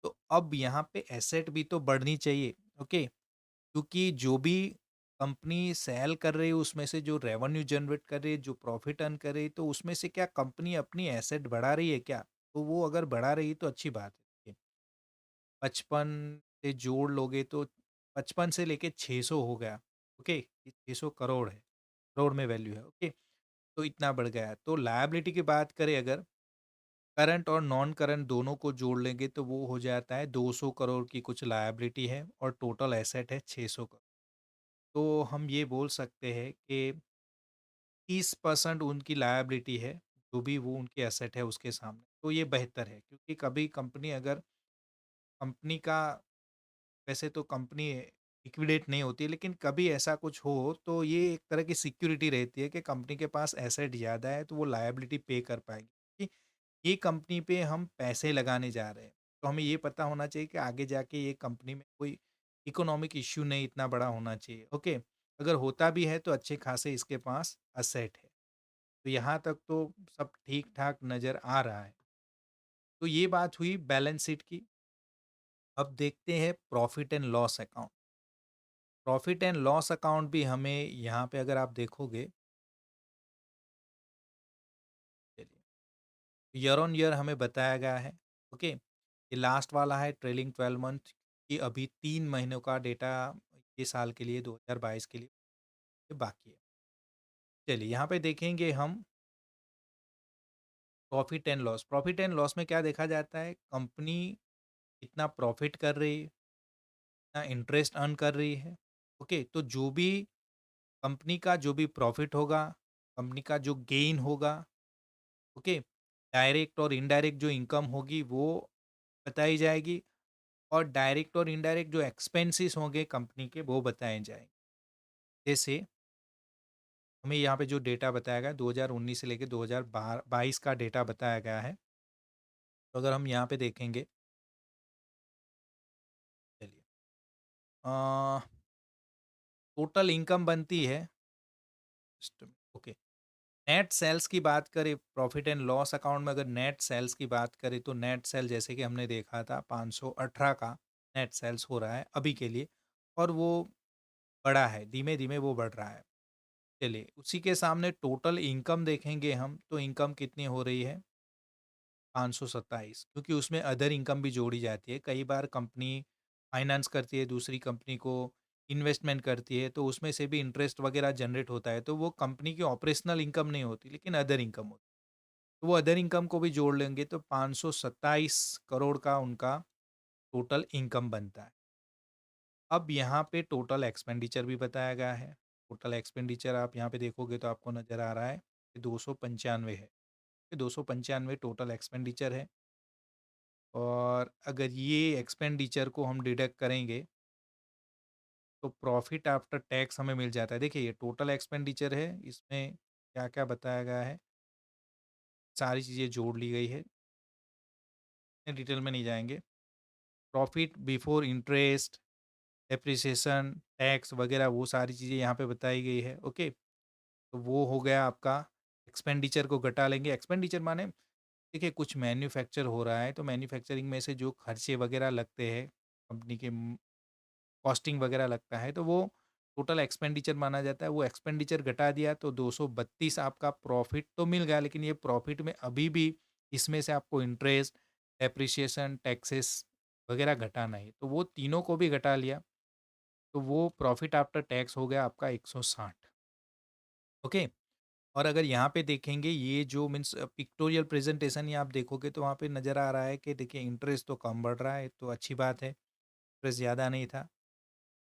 तो अब यहाँ पे एसेट भी तो बढ़नी चाहिए, ओके? क्योंकि जो भी कंपनी सेल कर रही है उसमें से जो रेवेन्यू जनरेट कर रही है, जो प्रॉफिट अर्न कर रही है, तो उसमें से क्या कंपनी अपनी एसेट बढ़ा रही है क्या? तो वो अगर बढ़ा रही है तो अच्छी बात है। 55 से जोड़ लोगे तो 55 से लेके 600 हो गया, ओके? ये 600 करोड़ है, करोड़ में वैल्यू है, ओके? तो इतना बढ़ गया है। तो लायबिलिटी की बात करें अगर, करंट और नॉन करंट दोनों को जोड़ लेंगे तो वो हो जाता है 200 करोड़ की कुछ लायबिलिटी है और टोटल एसेट है 600 करोड़। तो हम ये बोल सकते हैं कि 30% उनकी लायबिलिटी है, जो भी वो उनकी एसेट है उसके सामने। तो ये बेहतर है, क्योंकि कभी कंपनी अगर कंपनी का, वैसे तो कंपनी लिक्विडेट नहीं होती है, लेकिन कभी ऐसा कुछ हो तो ये एक तरह की सिक्योरिटी रहती है कि कंपनी के पास एसेट ज़्यादा है तो वो लायबिलिटी पे कर पाएगी कि ये कंपनी पे हम पैसे लगाने जा रहे हैं। तो हमें ये पता होना चाहिए कि आगे जाके ये कंपनी में कोई इकोनॉमिक इश्यू नहीं इतना बड़ा होना चाहिए। ओके, अगर होता भी है तो अच्छे खासे इसके पास असेट है। तो यहाँ तक तो सब ठीक ठाक नज़र आ रहा है। तो ये बात हुई बैलेंस शीट की। अब देखते हैं profit and loss account. Profit and loss account भी हमें यहाँ पे अगर आप देखोगे, चलिए, ईयर ऑन ईयर हमें बताया गया है। ओके, ये लास्ट वाला है ट्रेलिंग 12 मंथ की, अभी 3 महीनों का डेटा ये साल के लिए 2022 के लिए ये बाकी है। चलिए यहाँ पे देखेंगे हम profit and loss. Profit and loss में क्या देखा जाता है, कंपनी कितना प्रॉफिट कर रही है, कितना इंटरेस्ट अर्न कर रही है। ओके, तो जो भी कंपनी का जो भी प्रॉफिट होगा, कंपनी का जो गेन होगा, ओके, डायरेक्ट और इनडायरेक्ट जो इनकम होगी वो बताई जाएगी, और डायरेक्ट और इनडायरेक्ट जो एक्सपेंसेस होंगे कंपनी के वो बताए जाएंगे। जैसे हमें यहाँ पे जो डेटा बताया गया है 2019 से लेकर 2022 का डेटा बताया गया है। तो अगर हम यहाँ पे देखेंगे, चलिए, टोटल इनकम बनती है, ओके, नेट सेल्स की बात करें प्रॉफिट एंड लॉस अकाउंट में, अगर नेट सेल्स की बात करें तो नेट सेल जैसे कि हमने देखा था 518 का नेट सेल्स हो रहा है अभी के लिए, और वो बढ़ा है, धीमे धीमे वो बढ़ रहा है। चलिए, उसी के सामने टोटल इनकम देखेंगे हम, तो इनकम कितनी हो रही है, 527, क्योंकि उसमें अदर इनकम भी जोड़ी जाती है। कई बार कंपनी फाइनेंस करती है दूसरी कंपनी को, इन्वेस्टमेंट करती है, तो उसमें से भी इंटरेस्ट वगैरह जनरेट होता है, तो वो कंपनी की ऑपरेशनल इनकम नहीं होती लेकिन अदर इनकम होती है। तो वो अदर इनकम को भी जोड़ लेंगे तो 527 करोड़ का उनका टोटल इनकम बनता है। अब यहाँ पे टोटल एक्सपेंडिचर भी बताया गया है। टोटल एक्सपेंडिचर आप यहाँ पे देखोगे तो आपको नज़र आ रहा है कि 295 है। 295 टोटल एक्सपेंडिचर है, और अगर ये एक्सपेंडिचर को हम डिडक्ट करेंगे तो प्रॉफिट आफ्टर टैक्स हमें मिल जाता है। देखिए, ये टोटल एक्सपेंडिचर है, इसमें क्या-क्या बताया गया है, सारी चीज़ें जोड़ ली गई है, डिटेल में नहीं जाएँगे। Profit before interest, depreciation, tax वगैरह वो सारी चीज़ें यहाँ पे बताई गई है। ओके, तो वो हो गया आपका, एक्सपेंडिचर को घटा लेंगे। एक्सपेंडिचर माने, देखिए, कुछ मैन्युफैक्चर हो रहा है तो मैन्युफैक्चरिंग में से जो खर्चे वगैरह लगते हैं, कंपनी के कॉस्टिंग वगैरह लगता है, तो वो टोटल एक्सपेंडिचर माना जाता है। वो एक्सपेंडिचर घटा दिया तो 232 आपका प्रॉफिट तो मिल गया, लेकिन ये प्रॉफिट में अभी भी इसमें से आपको इंटरेस्ट, डेप्रिसिएशन, टैक्सेस वगैरह घटाना है, तो वो तीनों को भी घटा लिया, तो वो प्रॉफिट आफ्टर टैक्स हो गया आपका 160। ओके, और अगर यहाँ पे देखेंगे ये जो मीन्स पिक्टोरियल प्रेजेंटेशन, ये आप देखोगे तो वहाँ पे नज़र आ रहा है कि देखिए इंटरेस्ट तो कम बढ़ रहा है, तो अच्छी बात है, इंटरेस्ट ज़्यादा नहीं था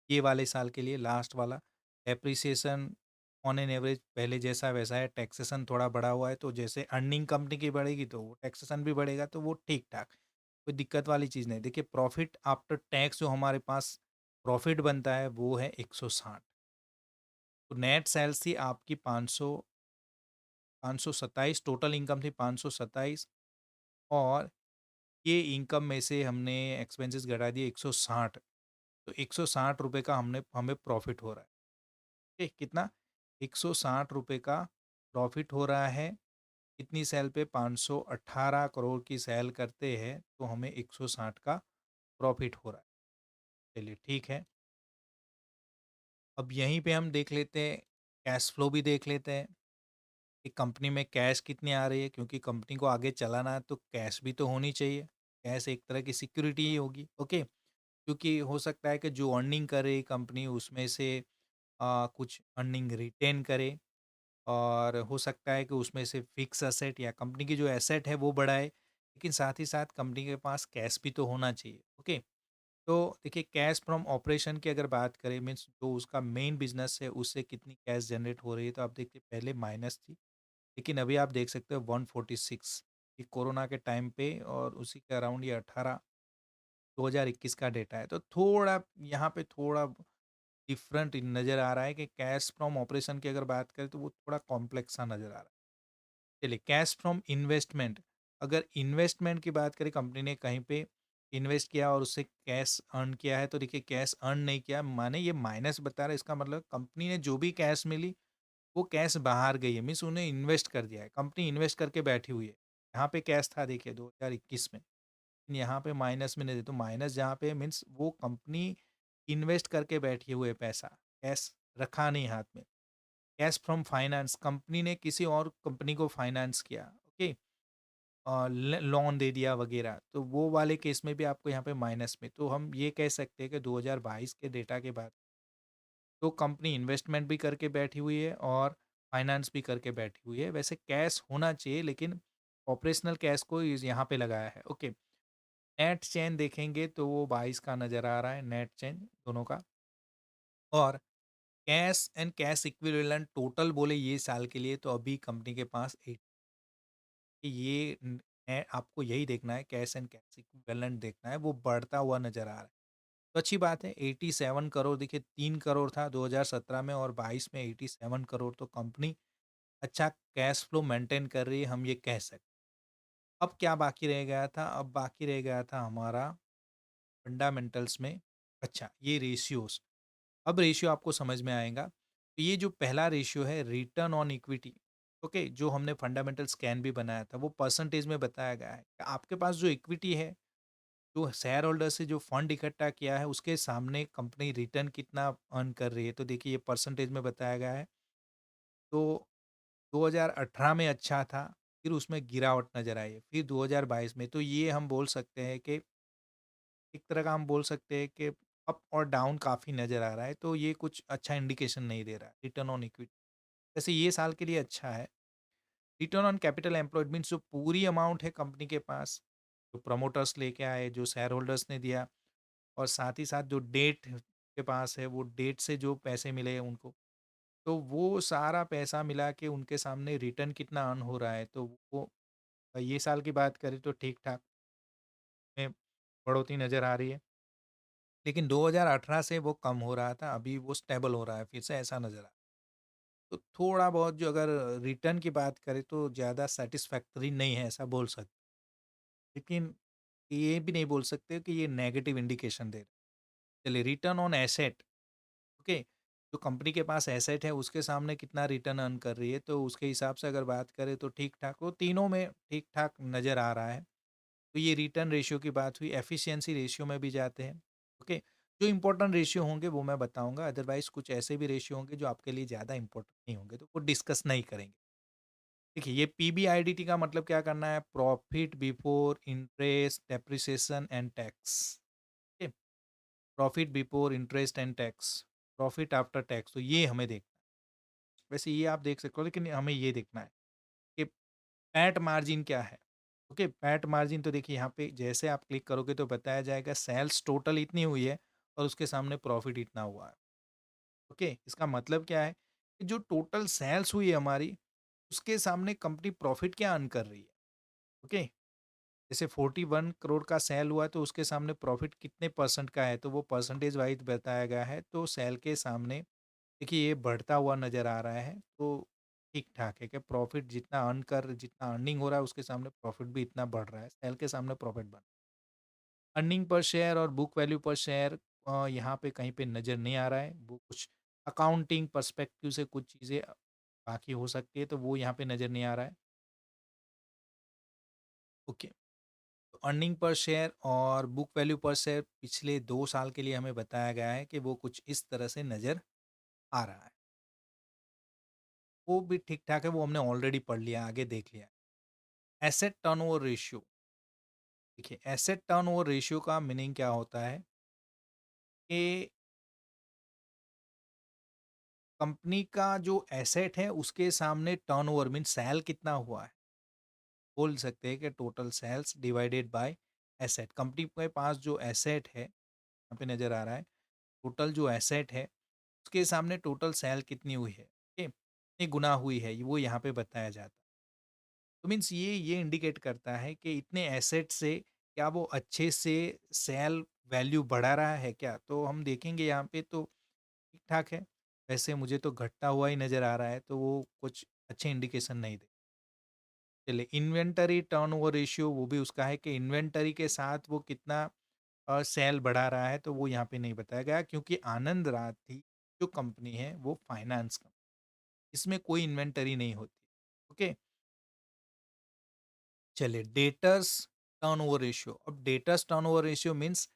ये वाले साल के लिए, लास्ट वाला। एप्रिसिएशन ऑन एन एवरेज पहले जैसा वैसा है, टैक्सेशन थोड़ा बढ़ा हुआ है, तो जैसे अर्निंग कंपनी की बढ़ेगी तो वो टैक्सेशन भी बढ़ेगा, तो वो ठीक ठाक, कोई दिक्कत वाली चीज़ नहीं। देखिए, प्रॉफिट आफ्टर टैक्स जो हमारे पास प्रॉफिट बनता है वो है 160। तो नेट सेल्स थी आपकी 527, टोटल इनकम थी 527, और ये इनकम में से हमने एक्सपेंसेस घटा दिए 160, तो 160 रुपये का हमने हमें प्रॉफिट हो रहा है। ठीक, कितना, 160 रुपये का प्रॉफिट हो रहा है। कितनी सेल पे, 518 करोड़ की सेल करते हैं तो हमें 160 का प्रॉफिट हो रहा है। चलिए, ठीक है। अब यहीं पे हम देख लेते हैं, कैश फ्लो भी देख लेते हैं कि कंपनी में कैश कितनी आ रही है, क्योंकि कंपनी को आगे चलाना है तो कैश भी तो होनी चाहिए। कैश एक तरह की सिक्योरिटी ही होगी। ओके, क्योंकि हो सकता है कि जो अर्निंग करे कंपनी उसमें से कुछ अर्निंग रिटेन करे, और हो सकता है कि उसमें से फिक्स असेट या कंपनी की जो एसेट है वो बढ़ाए, लेकिन साथ ही साथ कंपनी के पास कैश भी तो होना चाहिए। ओके, तो देखिए, कैश फ्रॉम ऑपरेशन की अगर बात करें, मीन्स जो उसका मेन बिजनेस है उससे कितनी कैश जनरेट हो रही है, तो आप देखिए पहले माइनस थी, लेकिन अभी आप देख सकते हो 146, ये कोरोना के टाइम पे, और उसी के अराउंड ये 18, 2021 का डेटा है, तो थोड़ा यहाँ पे थोड़ा डिफरेंट नज़र आ रहा है कि कैश फ्रॉम ऑपरेशन की अगर बात करें तो वो थोड़ा कॉम्प्लेक्स सा नज़र आ रहा है। चलिए कैश फ्रॉम इन्वेस्टमेंट, अगर इन्वेस्टमेंट की बात करें कंपनी ने कहीं पे इन्वेस्ट किया और उससे कैश अर्न किया है, तो देखिए कैश अर्न नहीं किया माने ये माइनस बता रहा है, इसका मतलब कंपनी ने जो भी कैश मिली वो कैश बाहर गई है, मीन्स उन्हें इन्वेस्ट कर दिया है, कंपनी इन्वेस्ट करके बैठी हुई है। यहाँ पे कैश था देखिए 2021 में, यहाँ पे माइनस में नहीं दे, तो माइनस जहाँ पे मीन्स वो कंपनी इन्वेस्ट करके बैठी हुई है पैसा, कैश रखा नहीं हाथ में। कैश फ्रॉम फाइनेंस, कंपनी ने किसी और कंपनी को फाइनेंस किया, ओके, लोन दे दिया वगैरह, तो वो वाले केस में भी आपको यहाँ पे माइनस में, तो हम ये कह सकते हैं कि 2022 के डेटा के बाद तो कंपनी इन्वेस्टमेंट भी करके बैठी हुई है और फाइनेंस भी करके बैठी हुई है। वैसे कैश होना चाहिए लेकिन ऑपरेशनल कैश को यहाँ पे लगाया है, ओके। नेट चेन देखेंगे तो वो 22 का नज़र आ रहा है, नेट चेन दोनों का। और cash and cash equivalent total बोले ये साल के लिए तो अभी कंपनी के पास ये है, आपको यही देखना है, कैश एंड कैश इक्विवेलेंट देखना है, वो बढ़ता हुआ नज़र आ रहा है। तो अच्छी बात है, 87 करोड़, देखिए 3 करोड़ था 2017 में और 22 में 87 करोड़, तो कंपनी अच्छा कैश फ्लो मेंटेन कर रही है, हम ये कह सकते हैं। अब क्या बाकी रह गया था? अब बाकी रह गया था हमारा फंडामेंटल्स में, अच्छा ये रेशियोज़। अब रेशियो आपको समझ में आएगा। तो ये जो पहला रेशियो है रिटर्न ऑन इक्विटी, ओके, जो हमने फंडामेंटल स्कैन भी बनाया था, वो परसेंटेज में बताया गया है कि आपके पास जो इक्विटी है, जो शेयर होल्डर से जो फंड इकट्ठा किया है, उसके सामने कंपनी रिटर्न कितना अर्न कर रही है। तो देखिए ये परसेंटेज में बताया गया है। तो 2018 में अच्छा था, फिर उसमें गिरावट नज़र आई है, फिर 2022 में, तो ये हम बोल सकते हैं कि एक तरह का हम बोल सकते हैं कि अप और डाउन काफ़ी नज़र आ रहा है, तो ये कुछ अच्छा इंडिकेशन नहीं दे रहा है रिटर्न ऑन इक्विटी। वैसे ये साल के लिए अच्छा है। Return on capital employed means जो पूरी अमाउंट है कंपनी के पास, जो प्रमोटर्स लेके आए, जो शेयर होल्डर्स ने दिया, और साथ ही साथ जो डेट के पास है, वो डेट से जो पैसे मिले हैं उनको, तो वो सारा पैसा मिला के उनके सामने रिटर्न कितना अर्न हो रहा है, तो वो ये साल की बात करें तो ठीक-ठाक में बढ़ोतरी नज़र आ रही है। लेकिन 2018 से वो कम हो रहा था, अभी वो स्टेबल हो रहा है, फिर से ऐसा नज़र आ रहा है। तो थोड़ा बहुत जो अगर रिटर्न की बात करें तो ज़्यादा सैटिस्फैक्टरी नहीं है, ऐसा बोल सकते। लेकिन ये भी नहीं बोल सकते कि ये नेगेटिव इंडिकेशन दे रहा है। चलिए रिटर्न ऑन एसेट, ओके, जो कंपनी के पास एसेट है उसके सामने कितना रिटर्न अर्न कर रही है, तो उसके हिसाब से अगर बात करें तो ठीक-ठाक, वो तीनों में ठीक-ठाक नज़र आ रहा है। तो ये रिटर्न रेशियो की बात हुई, एफिशिएंसी रेशियो में भी जाते हैं, ओके। जो इम्पोर्टेंट रेशियो होंगे वो मैं बताऊँगा, अदरवाइज़ कुछ ऐसे भी रेशियो होंगे जो आपके लिए ज़्यादा इम्पोर्टेंट नहीं होंगे, तो वो डिस्कस नहीं करेंगे। देखिए ये पीबीआईडीटी का मतलब क्या करना है, profit before interest, depreciation and tax, okay. Profit before interest and tax, profit after tax, तो ये हमें देखना है। वैसे ये आप देख सकते हो लेकिन हमें ये देखना है कि पैट मार्जिन क्या है? ओके, पैट मार्जिन तो देखिए यहाँ पे जैसे आप क्लिक करोगे तो बताया जाएगा सेल्स टोटल इतनी हुई है और उसके सामने प्रॉफिट इतना हुआ है। ओके, इसका मतलब क्या है कि जो टोटल सेल्स हुई है हमारी, उसके सामने कंपनी प्रॉफिट क्या अर्न कर रही है। ओके, जैसे 41 करोड़ का सेल हुआ तो उसके सामने प्रॉफिट कितने परसेंट का है, तो वो परसेंटेज वाइज बताया गया है। तो सेल के सामने देखिए ये बढ़ता हुआ नज़र आ रहा है, तो ठीक-ठाक है कि प्रॉफ़िट जितना अर्निंग हो रहा है उसके सामने प्रॉफ़िट भी इतना बढ़ रहा है, सेल के सामने प्रॉफ़िट बढ़, अर्निंग पर शेयर और बुक वैल्यू पर शेयर यहाँ पे कहीं पे नज़र नहीं आ रहा है। वो कुछ अकाउंटिंग पर्सपेक्टिव से कुछ चीज़ें बाकी हो सकती है, तो वो यहाँ पे नज़र नहीं आ रहा है। ओके, तो अर्निंग पर शेयर और बुक वैल्यू पर शेयर पिछले 2 साल के लिए हमें बताया गया है कि वो कुछ इस तरह से नज़र आ रहा है। वो भी ठीक-ठाक है, वो हमने ऑलरेडी पढ़ लिया, आगे देख लिया। एसेट टर्नओवर रेशियो, देखिए एसेट टर्नओवर रेशियो का मीनिंग क्या होता है कि कंपनी का जो एसेट है उसके सामने टर्नओवर मीन सेल कितना हुआ है, बोल सकते हैं कि total sales divided by asset. Company के पास जो एसेट है यहाँ पे नजर आ रहा है, टोटल जो एसेट है उसके सामने टोटल सेल कितनी हुई है, कितनी गुना हुई है, वो यहाँ पे बताया जाता है। तो मीन्स ये इंडिकेट करता है कि इतने एसेट से क्या वो अच्छे से सेल वैल्यू बढ़ा रहा है क्या? तो हम देखेंगे यहाँ पे तो ठीक-ठाक है। वैसे मुझे तो घटता हुआ ही नज़र आ रहा है, तो वो कुछ अच्छे इंडिकेशन नहीं दे। चलिए इन्वेंटरी टर्नओवर रेशियो वो भी उसका है कि इन्वेंटरी के साथ वो कितना सेल बढ़ा रहा है, तो वो यहाँ पे नहीं बताया गया क्योंकि आनंद राठी जो कंपनी है वो फाइनेंस कंपनी, इसमें कोई इन्वेंटरी नहीं होती। ओके, चलिए डेटर्स टर्नओवर रेशियो। अब debtors turnover ratio means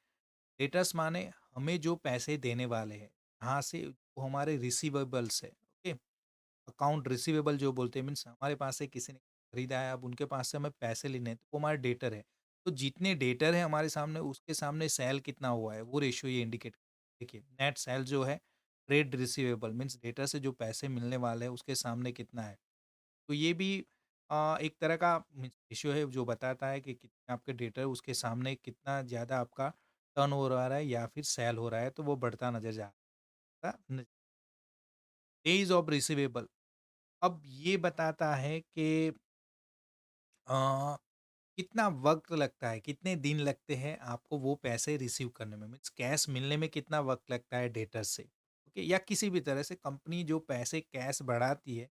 debtors माने हमें जो पैसे देने वाले हैं, यहाँ से वो हमारे रिसीवेबल्स है। ओके, अकाउंट रिसीवेबल जो बोलते हैं मीन्स हमारे पास से किसी ने खरीदा है, अब उनके पास से हमें पैसे लेने हैं, तो वो हमारे डेटर है। तो जितने डेटर है हमारे सामने उसके सामने सेल कितना हुआ है वो रेशियो ये इंडिकेट। देखिए नेट सेल जो है ट्रेड रिसीवेबल मीन्स डेटर से जो पैसे मिलने वाले हैं उसके सामने कितना है। तो ये भी एक तरह का रेशियो है जो बताता है कि कितने आपके डेटर उसके सामने कितना ज़्यादा आपका टर्न हो रहा है या फिर सेल हो रहा है, तो वो बढ़ता नजर जा रहा है। डेज ऑफ रिसीवेबल, अब ये बताता है कि अ, कितना वक़्त लगता है, कितने दिन लगते हैं आपको वो पैसे रिसीव करने में, मीन्स कैश मिलने में कितना वक़्त लगता है डेटर से, ओके? या किसी भी तरह से कंपनी जो पैसे कैश बढ़ाती है,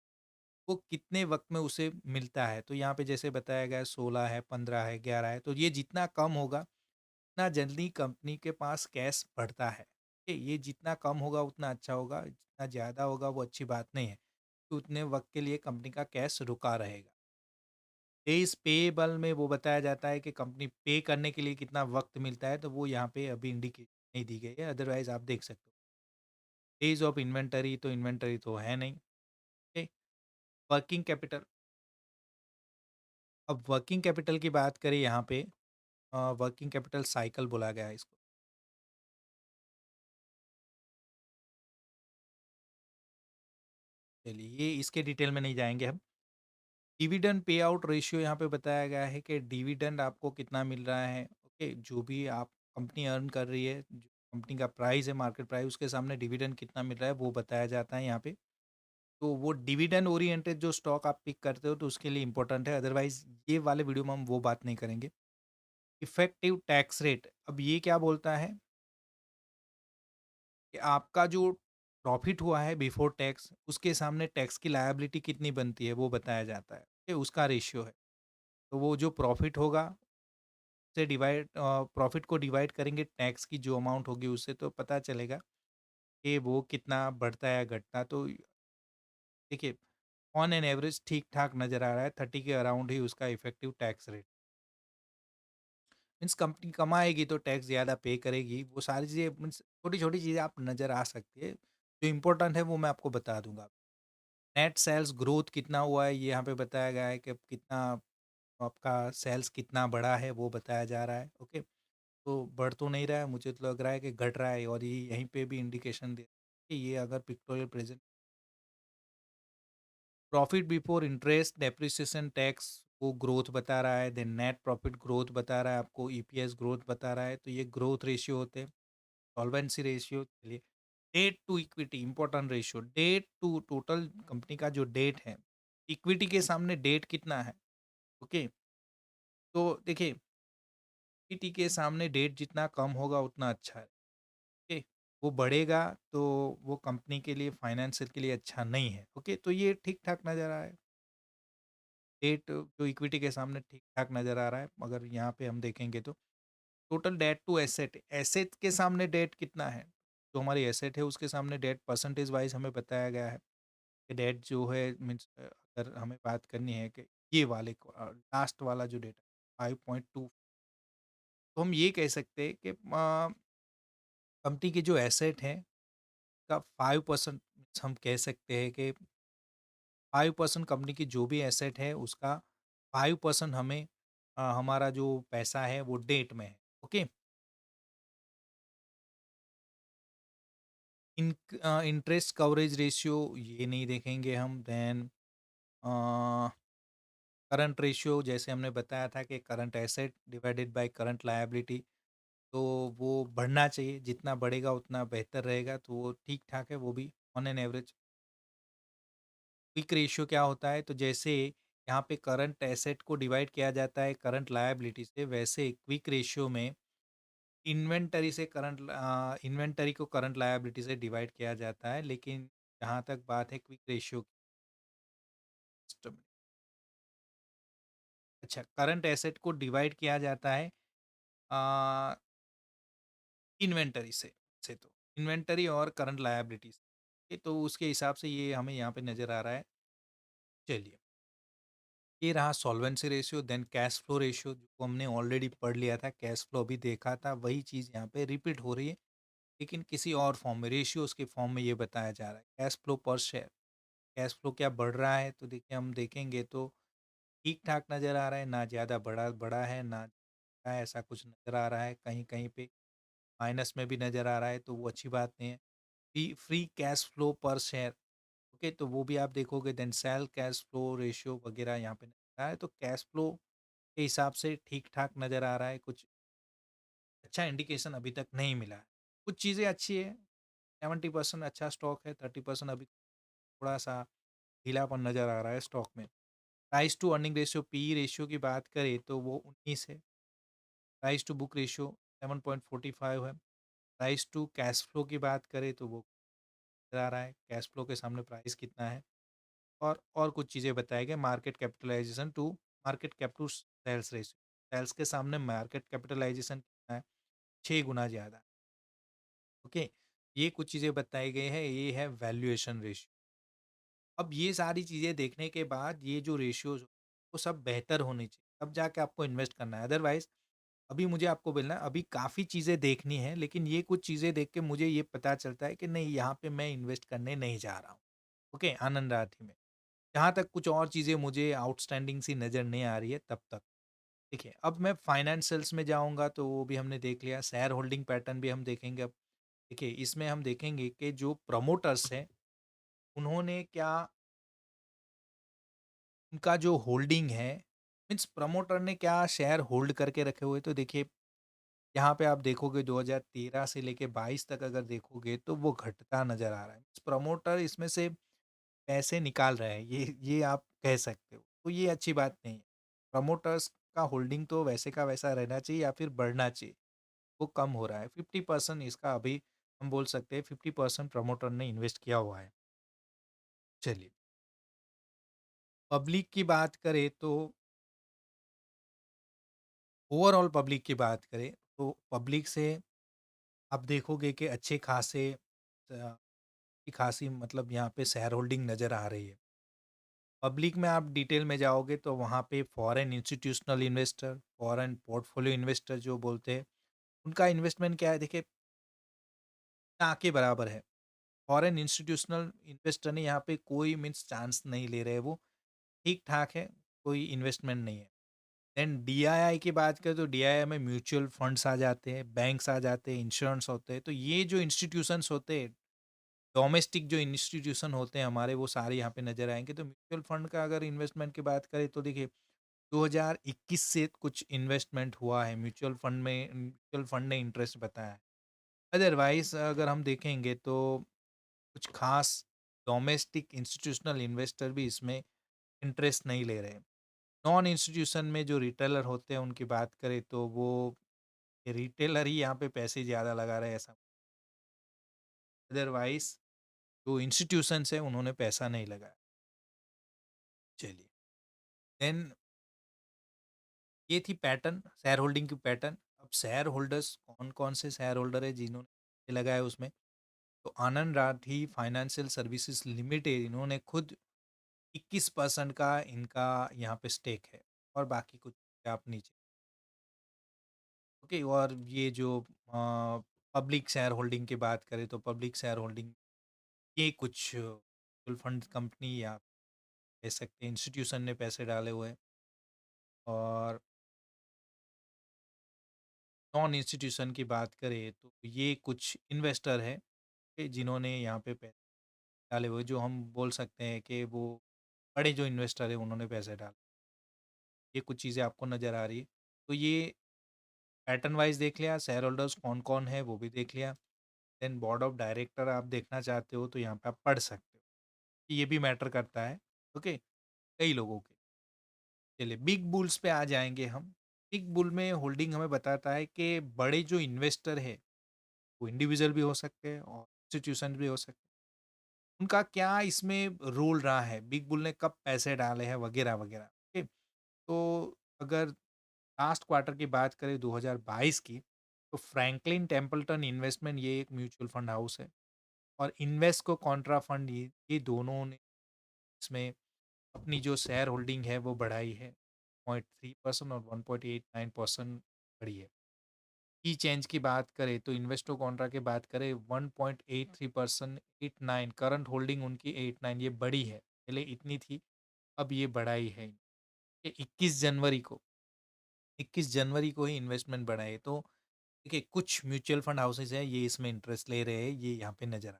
वो कितने वक़्त में उसे मिलता है। तो यहाँ पे जैसे बताया गया है 16 है, 15 है, 11 है, तो ये जितना कम होगा, उतना जल्दी कंपनी के पास कैश बढ़ता है। ओके? ये जितना कम होगा उतना अच्छा होगा, जितना ज़्यादा होगा वो अच्छी बात नहीं है। तो उतने वक़्त के लिए कंपनी का कैश रुका रहेगा। डेज़ पेएबल में वो बताया जाता है कि कंपनी पे करने के लिए कितना वक़्त मिलता है, तो वो यहाँ पे अभी इंडिकेट नहीं दी गई है, अदरवाइज़ आप देख सकते हो। डेज़ ऑफ इन्वेंटरी तो है नहीं, ओके। वर्किंग कैपिटल, अब वर्किंग कैपिटल की बात करें यहाँ पे वर्किंग कैपिटल साइकिल बोला गया है इसको। चलिए ये इसके डिटेल में नहीं जाएँगे हम। डिविडेंड पे आउट रेशियो यहाँ पे बताया गया है कि डिविडेंड आपको कितना मिल रहा है, ओके। जो भी आप कंपनी अर्न कर रही है, जो कंपनी का प्राइस है मार्केट प्राइस उसके सामने डिविडेंड कितना मिल रहा है वो बताया जाता है यहाँ पे। तो वो डिविडेंड ओरिएंटेड जो स्टॉक आप पिक करते हो तो उसके लिए इंपॉर्टेंट है, अदरवाइज ये वाले वीडियो में हम वो बात नहीं करेंगे। इफेक्टिव टैक्स रेट, अब ये क्या बोलता है कि आपका जो प्रॉफिट हुआ है बिफोर टैक्स उसके सामने टैक्स की लायबिलिटी कितनी बनती है वो बताया जाता है, ये उसका रेशियो है। तो वो जो प्रॉफिट होगा से डिवाइड प्रॉफिट को डिवाइड करेंगे टैक्स की जो अमाउंट होगी उससे, तो पता चलेगा कि वो कितना बढ़ता है या घटता। तो देखिए ऑन एन एवरेज ठीक ठाक नज़र आ रहा है, 30 के अराउंड ही उसका effective tax rate. Means company कमाएगी तो टैक्स ज़्यादा पे करेगी, वो सारी चीज़ें मीन्स छोटी छोटी चीज़ें आप नज़र आ सकती है। जो इंपॉर्टेंट है वो मैं आपको बता दूंगा। नेट सेल्स ग्रोथ कितना हुआ है ये यहाँ पे बताया गया है कि कितना आपका सेल्स कितना बढ़ा है वो बताया जा रहा है, ओके। तो बढ़ तो नहीं रहा है, मुझे तो लग रहा है कि घट रहा है, और ये यहीं पे भी इंडिकेशन दे कि ये अगर pictorial present profit before interest depreciation tax वो ग्रोथ बता रहा है, देन नेट प्रॉफिट ग्रोथ बता रहा है, आपको ईपीएस ग्रोथ बता रहा है, तो ये ग्रोथ रेशियो होते हैं। सॉल्वेंसी रेशियो, चलिए debt to equity important ratio, debt to total company का जो डेट है, इक्विटी के सामने डेट कितना है, ओके। तो देखिए इक्विटी के सामने डेट जितना कम होगा उतना अच्छा है, ओके। वो बढ़ेगा तो वो कंपनी के लिए फाइनेंशियल के लिए अच्छा नहीं है, ओके। तो ये ठीक ठाक नज़र आ रहा है, डेट जो इक्विटी के सामने ठीक ठाक नज़र आ रहा है। मगर यहाँ पे हम देखेंगे तो total debt to asset, asset के सामने डेट कितना है, जो हमारी एसेट है उसके सामने डेट परसेंटेज वाइज हमें बताया गया है कि डेट जो है मीन्स अगर हमें बात करनी है कि ये वाले लास्ट वाला जो डेटा 5.2, तो हम ये कह सकते हैं कि कंपनी की जो एसेट है का 5% हम कह सकते हैं कि 5% कंपनी की जो भी एसेट है उसका 5% हमें हमारा जो पैसा है वो डेट में है, ओके। इंटरेस्ट कवरेज रेशियो ये नहीं देखेंगे हम, देन करंट रेशियो जैसे हमने बताया था कि current asset divided by current liability, तो वो बढ़ना चाहिए, जितना बढ़ेगा उतना बेहतर रहेगा, तो वो ठीक ठाक है वो भी on an average. Quick ratio क्या होता है, तो जैसे यहाँ पे करंट एसेट को डिवाइड किया जाता है करंट लायबिलिटी से, वैसे क्विक रेशियो में इन्वेंटरी को करंट लायबिलिटी से डिवाइड किया जाता है। लेकिन जहाँ तक बात है क्विक रेशियो की, अच्छा, करंट एसेट को डिवाइड किया जाता है अ, इन्वेंटरी से तो इन्वेंटरी और करंट लायबिलिटीज, ये तो उसके हिसाब से ये हमें यहाँ पे नज़र आ रहा है। चलिए, ये रहा solvency ratio, then cash flow ratio जो हमने ऑलरेडी पढ़ लिया था, कैश फ्लो भी देखा था, वही चीज़ यहाँ पे रिपीट हो रही है, लेकिन किसी और फॉर्म में, रेशियोज के फॉर्म में ये बताया जा रहा है। कैश फ्लो पर शेयर, कैश फ्लो क्या बढ़ रहा है, तो देखिए हम देखेंगे तो ठीक ठाक नज़र आ रहा है, ना ज़्यादा बड़ा बड़ा है ना छोटा है, ऐसा कुछ नज़र आ रहा है, कहीं कहीं पे माइनस में भी नज़र आ रहा है, तो वो अच्छी बात नहीं है। फ्री कैश फ्लो पर शेयर, ओके, तो वो भी आप देखोगे, then sell cash flow ratio वगैरह यहाँ पे नजर आ रहा है, तो कैश फ्लो के हिसाब से ठीक ठाक नज़र आ रहा है, कुछ अच्छा इंडिकेशन अभी तक नहीं मिला है। कुछ चीज़ें अच्छी है, 70% अच्छा स्टॉक है, 30% अभी थोड़ा सा ढीलापन नज़र आ रहा है स्टॉक में। Price to earning ratio, P ratio की बात करें तो वो 19 है। प्राइस टू बुक रेशियो 7.45 है। प्राइस टू कैश फ्लो की बात करें तो वो नज़र आ रहा है, कैश फ्लो के सामने प्राइस कितना है। और कुछ चीज़ें बताई गई, market cap to sales ratio, sales के सामने मार्केट कैपिटलाइजेशन कितना है, 6 गुना ज़्यादा। ओके, ये कुछ चीज़ें बताई गई है, ये है वैल्यूएशन रेशियो। अब ये सारी चीज़ें देखने के बाद ये जो रेशियोज वो सब बेहतर होने चाहिए, तब जाके आपको इन्वेस्ट करना है। अदरवाइज अभी मुझे आपको बोलना है, अभी काफ़ी चीज़ें देखनी है, लेकिन ये कुछ चीज़ें देख के मुझे ये पता चलता है कि नहीं, यहाँ पे मैं इन्वेस्ट करने नहीं जा रहा हूँ। ओके, आनंद राठी में जहाँ तक कुछ और चीज़ें मुझे आउटस्टैंडिंग सी नज़र नहीं आ रही है तब तक। देखिए, अब मैं फाइनेंशियल्स में जाऊँगा तो वो भी हमने देख लिया, शेयर होल्डिंग पैटर्न भी हम देखेंगे अब। देखिए, इसमें हम देखेंगे कि जो प्रमोटर्स हैं, उन्होंने क्या, उनका जो होल्डिंग है, मीन्स प्रमोटर ने क्या शेयर होल्ड करके रखे हुए, तो देखिए यहाँ पे आप देखोगे 2013 से लेके 22 तक अगर देखोगे तो वो घटता नज़र आ रहा है। प्रमोटर इसमें से पैसे निकाल रहे हैं, ये आप कह सकते हो। तो ये अच्छी बात नहीं है। प्रमोटर्स का होल्डिंग तो वैसे का वैसा रहना चाहिए या फिर बढ़ना चाहिए, वो कम हो रहा है। 50% इसका अभी हम बोल सकते हैं 50% प्रमोटर ने इन्वेस्ट किया हुआ है। चलिए, पब्लिक की बात करें तो ओवरऑल पब्लिक की बात करें तो पब्लिक से आप देखोगे कि अच्छे खासे की खासी मतलब यहाँ पे शेयर होल्डिंग नज़र आ रही है। पब्लिक में आप डिटेल में जाओगे तो वहाँ पे foreign institutional investor, foreign portfolio investor जो बोलते हैं, उनका इन्वेस्टमेंट क्या है, देखिए ना के बराबर है। फॉरेन इंस्टीट्यूशनल इन्वेस्टर ने यहाँ पे कोई मीन्स चांस नहीं ले रहे, वो ठीक ठाक है, कोई इन्वेस्टमेंट नहीं है। देन डीआईआई की बात करें तो डीआईआई में म्यूचुअल फंड्स आ जाते हैं, बैंक्स आ जाते हैं, इंश्योरेंस होते हैं, तो ये जो इंस्टीट्यूशंस होते हैं, डोमेस्टिक जो इंस्टीट्यूशन होते हैं हमारे, वो सारे यहाँ पे नज़र आएँगे। तो म्यूचुअल फंड का अगर इन्वेस्टमेंट की बात करें तो देखिए 2021 से कुछ इन्वेस्टमेंट हुआ है म्यूचुअल फंड ने इंटरेस्ट बताया है। अदरवाइज़ अगर हम देखेंगे तो कुछ ख़ास डोमेस्टिक इंस्टीट्यूशनल इन्वेस्टर भी इसमें इंटरेस्ट नहीं ले रहे हैं। नॉन इंस्टीट्यूशन में जो रिटेलर होते हैं उनकी बात करें तो वो रिटेलर ही यहाँ पे पैसे ज़्यादा लगा रहे हैं ऐसा। अदरवाइज़ जो इंस्टीट्यूशंस हैं उन्होंने पैसा नहीं लगाया। चलिए, देन ये थी पैटर्न, शेयर होल्डिंग की पैटर्न। अब शेयर होल्डर्स कौन-कौन से शेयर होल्डर है जिन्होंने लगाया उसमें, तो आनंद राठी फाइनेंशियल सर्विसेज लिमिटेड, इन्होंने खुद 21% का इनका यहाँ पे स्टेक है, और बाकी कुछ आप नीचे, ओके। और ये जो पब्लिक शेयर होल्डिंग की बात करें तो पब्लिक शेयर होल्डिंग, ये कुछ म्यूचुअल फंड कंपनी या कह सकते हैं इंस्टीट्यूशन ने पैसे डाले हुए हैं, और नॉन इंस्टीट्यूशन की बात करें तो ये कुछ इन्वेस्टर है कि जिन्होंने यहाँ पे पैसे डाले हुए, जो हम बोल सकते हैं कि वो बड़े जो इन्वेस्टर है उन्होंने पैसे डाले। ये कुछ चीज़ें आपको नज़र आ रही है। तो ये पैटर्न वाइज देख लिया, शेयर होल्डर्स कौन कौन है वो भी देख लिया। देन बोर्ड ऑफ डायरेक्टर आप देखना चाहते हो तो यहाँ पे आप पढ़ सकते हो, ये भी मैटर करता है, ओके, कई लोगों के। चलिए बिग बुल्स पे आ जाएँगे हम। बिग बुल में होल्डिंग हमें बताता है कि बड़े जो इन्वेस्टर है, वो इंडिविजुअल भी हो सकते हैं और इंस्टीट्यूशन भी हो सकते हैं। उनका क्या इसमें रोल रहा है, बिग बुल ने कब पैसे डाले हैं वगैरह, वगैरह। ओके, तो अगर लास्ट क्वार्टर की बात करें 2022 की, तो फ्रैंकलिन टेम्पल्टन इन्वेस्टमेंट ये एक म्यूचुअल फंड हाउस है और इन्वेस्टको कॉन्ट्रा फंड ये दोनों ने इसमें अपनी जो शेयर होल्डिंग है वो बढ़ाई है। 0.3% और 1.89% बढ़ी है। की चेंज की बात करें तो इन्वेस्टो कॉन्ट्रा की बात करें 1.83% 89 करंट होल्डिंग उनकी 89 ये बड़ी है। पहले इतनी थी, अब ये बढ़ाई है। ये 21 जनवरी को ही इन्वेस्टमेंट बढ़ाए। तो देखिए कुछ म्यूचुअल फंड हाउसेस हैं ये इसमें इंटरेस्ट ले रहे हैं, ये यहाँ पे नज़र आ।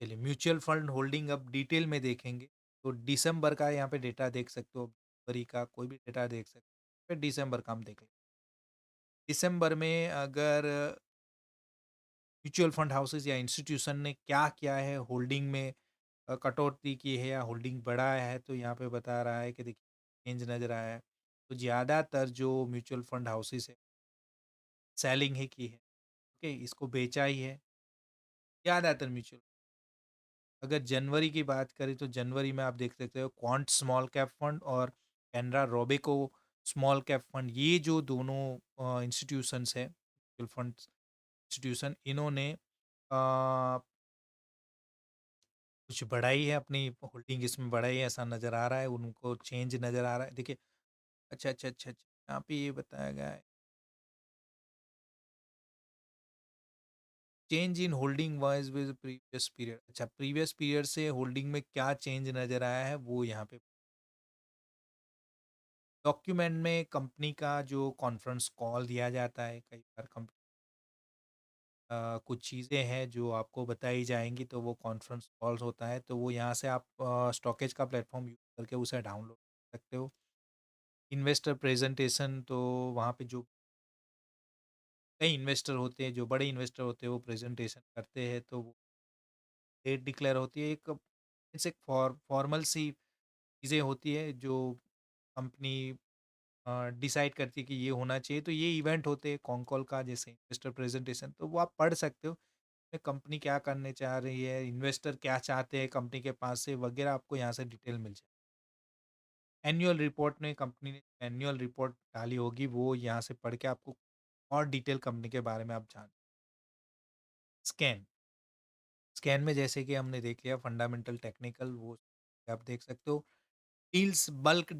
चलिए म्यूचुअल फंड होल्डिंग अब डिटेल में देखेंगे। तो दिसंबर का यहाँ पे डेटा देख सकते हो, जनवरी का कोई भी डेटा देख सकते हो, फिर दिसंबर का हम देख लें। दिसंबर में अगर म्यूचुअल फंड हाउसेस या इंस्टीट्यूशन ने क्या किया है होल्डिंग में, कटौती की है या होल्डिंग बढ़ाया है, तो यहाँ पे बता रहा है कि देखिए चेंज नज़र आया है। तो ज़्यादातर जो म्यूचुअल फंड हाउसेस है सेलिंग ही की है। ओके, इसको बेचा ही है ज़्यादातर म्यूचुअल। अगर जनवरी की बात करें तो जनवरी में आप देख सकते हो क्वांट स्मॉल कैप फंड और Canara Robeco small cap fund, ये जो दोनों इंस्टीट्यूशंस है म्यूचुअल फंड इंस्टीट्यूशन, इन्होंने कुछ बढ़ाई है, अपनी होल्डिंग इसमें बढ़ाई है ऐसा नज़र आ रहा है, उनको चेंज नज़र आ रहा है। देखिए अच्छा, अच्छा, अच्छा, अच्छा, यहाँ पे ये बताया गया है change in holding wise with previous period. अच्छा, प्रीवियस पीरियड से होल्डिंग में क्या चेंज नज़र आया है वो यहाँ पे डॉक्यूमेंट में कंपनी का जो कॉन्फ्रेंस कॉल दिया जाता है। कई बार कुछ चीज़ें हैं जो आपको बताई जाएँगी, तो वो कॉन्फ्रेंस कॉल्स होता है, तो वो यहाँ से आप स्टॉकेज का प्लेटफ़ॉर्म यूज़ करके उसे डाउनलोड कर सकते हो। इन्वेस्टर प्रेज़ेंटेशन, तो वहाँ पे जो कई इन्वेस्टर होते हैं, जो बड़े इन्वेस्टर होते हैं, वो प्रेज़ेंटेशन करते हैं, तो वो डेट डिक्लेयर होती है। एक इट्स एक फॉर्मल सी चीज़ें होती है जो कंपनी डिसाइड करती है कि ये होना चाहिए। तो ये इवेंट होते हैं कॉन कॉल का, जैसे इन्वेस्टर प्रेजेंटेशन, तो वो आप पढ़ सकते हो कि कंपनी क्या करने चाह रही है, इन्वेस्टर क्या चाहते हैं कंपनी के पास से वगैरह, आपको यहाँ से डिटेल मिल जाए। एनुअल रिपोर्ट में कंपनी ने एनुअल रिपोर्ट डाली होगी, वो यहाँ से पढ़ के आपको और डिटेल कंपनी के बारे में आप जान। स्कैन स्कैन में जैसे कि हमने देख लिया फंडामेंटल टेक्निकल, वो आप देख सकते हो। डील्स, बल्क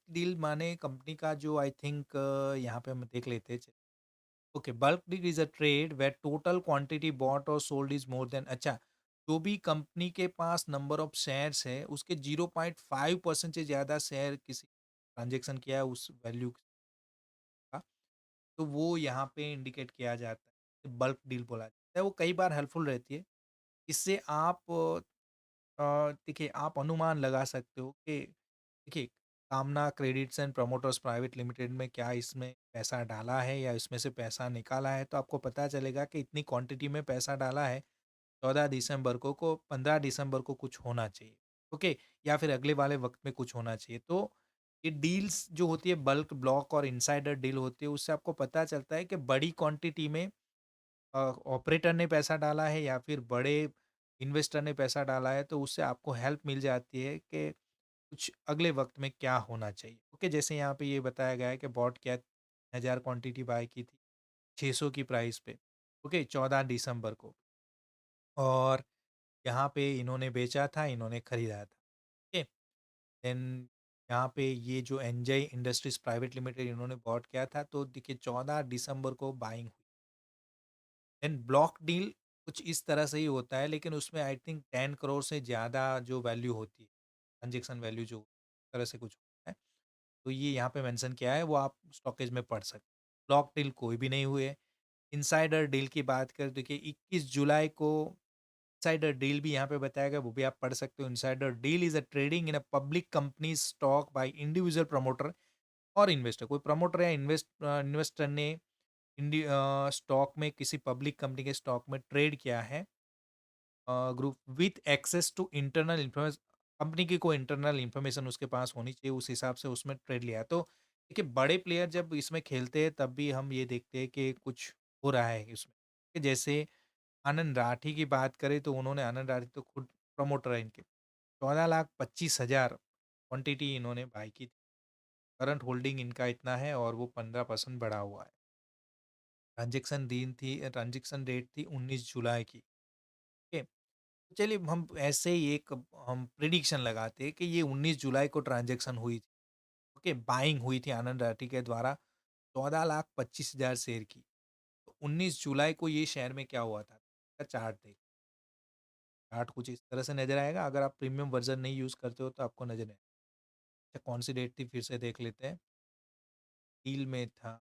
डील माने कंपनी का जो आई थिंक यहाँ पे हम देख लेते हैं। Okay, bulk deal is a trade where total quantity bought और सोल्ड इज मोर देन। अच्छा, जो भी कंपनी के पास नंबर ऑफ शेयर्स है उसके 0.5% से ज़्यादा शेयर किसी ट्रांजेक्शन किया है उस वैल्यू का, तो वो यहाँ पे इंडिकेट किया जाता है, बल्क डील बोला जाता है। वो कई बार हेल्पफुल रहती है। इससे आप देखिए आप अनुमान लगा सकते हो कि देखिए कामना credits and promoters private limited में क्या इसमें पैसा डाला है या इसमें से पैसा निकाला है, तो आपको पता चलेगा कि इतनी क्वांटिटी में पैसा डाला है। 14 दिसंबर को 15 दिसंबर को कुछ होना चाहिए। ओके, या फिर अगले वाले वक्त में कुछ होना चाहिए। तो ये डील्स जो होती है बल्क ब्लॉक और इनसाइडर डील होती है, उससे आपको पता चलता है कि बड़ी क्वांटिटी में ऑपरेटर ने पैसा डाला है या फिर बड़े इन्वेस्टर ने पैसा डाला है, तो उससे आपको हेल्प मिल जाती है कि कुछ अगले वक्त में क्या होना चाहिए। ओके, जैसे यहाँ पे ये बताया गया है कि बॉट क्या 1000 क्वांटिटी बाय की थी 600 की प्राइस पे। ओके, 14 दिसंबर को, और यहाँ पे इन्होंने बेचा था, इन्होंने खरीदा था। ओके, देन यहाँ पे ये जो एनजाई इंडस्ट्रीज प्राइवेट लिमिटेड इन्होंने बॉट किया था, तो देखिए 14 दिसंबर को बाइंग हुई। देन ब्लॉक डील कुछ इस तरह से ही होता है, लेकिन उसमें आई थिंक 10 करोड़ से ज़्यादा जो वैल्यू होती है, ट्रांजेक्शन वैल्यू जो इस तरह से कुछ होता है, तो ये यहाँ पे मेंशन किया है, वो आप स्टॉकेज में पढ़ सकते हैं। ब्लॉक डील कोई भी नहीं हुए। इनसाइडर डील की बात करें तो देखिए 21 जुलाई को इनसाइडर डील भी यहाँ पे बताया गया, वो भी आप पढ़ सकते हो। Insider deal is a trading in a public company stock by individual promoter और इन्वेस्टर। कोई प्रमोटर या इन्वेस्टर ने स्टॉक में किसी पब्लिक कंपनी के स्टॉक में ट्रेड किया है, group with access to internal influence. Company की कोई इंटरनल इन्फॉर्मेशन उसके पास होनी चाहिए, उस हिसाब से उसमें ट्रेड लिया। तो देखिए बड़े प्लेयर जब इसमें खेलते हैं तब भी हम ये देखते हैं कि कुछ हो रहा है इसमें। कि जैसे आनंद राठी की बात करें तो उन्होंने आनंद राठी तो खुद प्रमोटर है इनके। 14,25,000 क्वांटिटी इन्होंने बाय की थी। करंट होल्डिंग इनका इतना है और वो 15% बढ़ा हुआ है। ट्रांज़ैक्शन डेट थी 19 जुलाई की, ठीक है? तो चलिए हम ऐसे ही एक हम प्रेडिक्शन लगाते हैं कि ये 19 जुलाई को ट्रांज़ैक्शन हुई थी, ओके? बाइंग हुई थी आनंद राठी के द्वारा 14,25,000 शेयर की। तो 19 जुलाई को ये शेयर में क्या हुआ था? इसका चार्ट देख चार्ट कुछ इस तरह से नज़र आएगा, अगर आप प्रीमियम वर्ज़न नहीं यूज़ करते हो तो आपको नज़र नहीं अच्छा कौन-सी डेट थी फिर से देख लेते हैं। डील में था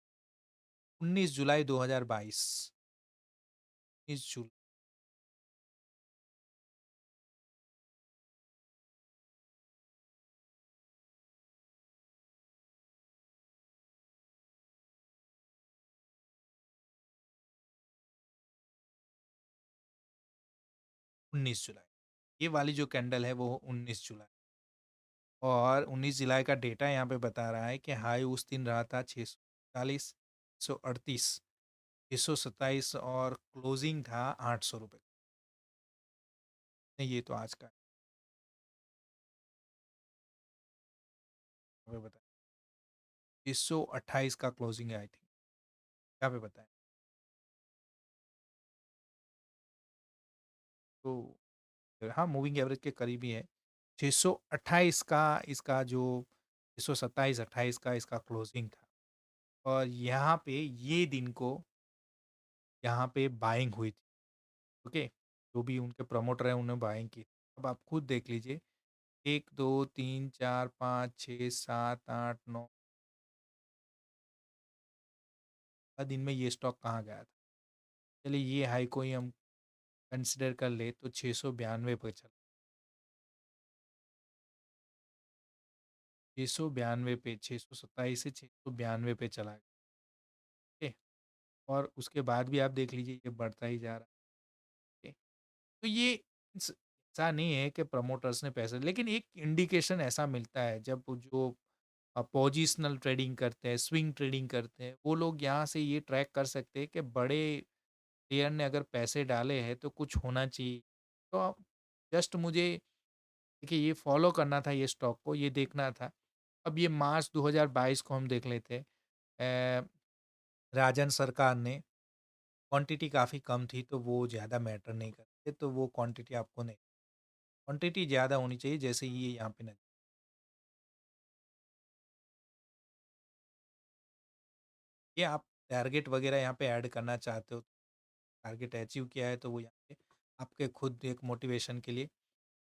19 जुलाई 2022 19 जून 19 जुलाई। ये वाली जो कैंडल है वो 19 जुलाई और 19 जुलाई का डेटा यहाँ पे बता रहा है कि हाई उस दिन रहा था 640, 638, 627 और क्लोजिंग था ₹800। नहीं, ये तो आज का यहाँ पे बताया 628 का क्लोजिंग है आई थिंक, यहाँ पे बताया। तो हाँ, मूविंग एवरेज के करीब ही है। 628 का इसका जो 627-28 का इसका क्लोजिंग था और यहाँ पे ये दिन को यहाँ पे बाइंग हुई थी, ओके? जो भी उनके प्रमोटर हैं उन्होंने बाइंग की। अब आप खुद देख लीजिए 1, 2, 3, 4, 5, 6, 7, 8, 9 दिन में ये स्टॉक कहाँ गया था? चलिए ये हाई को ही हम कंसीडर कर ले तो 692 पे चला। 692 पे 627 से 692 पे चला गया, ओके? और उसके बाद भी आप देख लीजिए ये बढ़ता ही जा रहा है, ओके? तो ये ऐसा नहीं है कि प्रमोटर्स ने पैसे लेकिन एक इंडिकेशन ऐसा मिलता है जब वो जो पोजिशनल ट्रेडिंग करते हैं, स्विंग ट्रेडिंग करते हैं, वो लोग यहाँ से ये ट्रैक कर सकते हैं कि बड़े प्लेयर ने अगर पैसे डाले हैं तो कुछ होना चाहिए। तो आप जस्ट मुझे देखिए ये फॉलो करना था ये स्टॉक को, ये देखना था। अब ये मार्च 2022 को हम देख लेते हैं। राजन सरकार ने क्वांटिटी काफ़ी कम थी तो वो ज़्यादा मैटर नहीं करते, तो वो क्वांटिटी आपको नहीं क्वांटिटी ज़्यादा होनी चाहिए जैसे ये यहाँ पे न ये आप टारगेट वगैरह यहाँ पे ऐड करना चाहते हो, टारगेट अचीव किया है तो वो यहाँ पे आपके खुद एक मोटिवेशन के लिए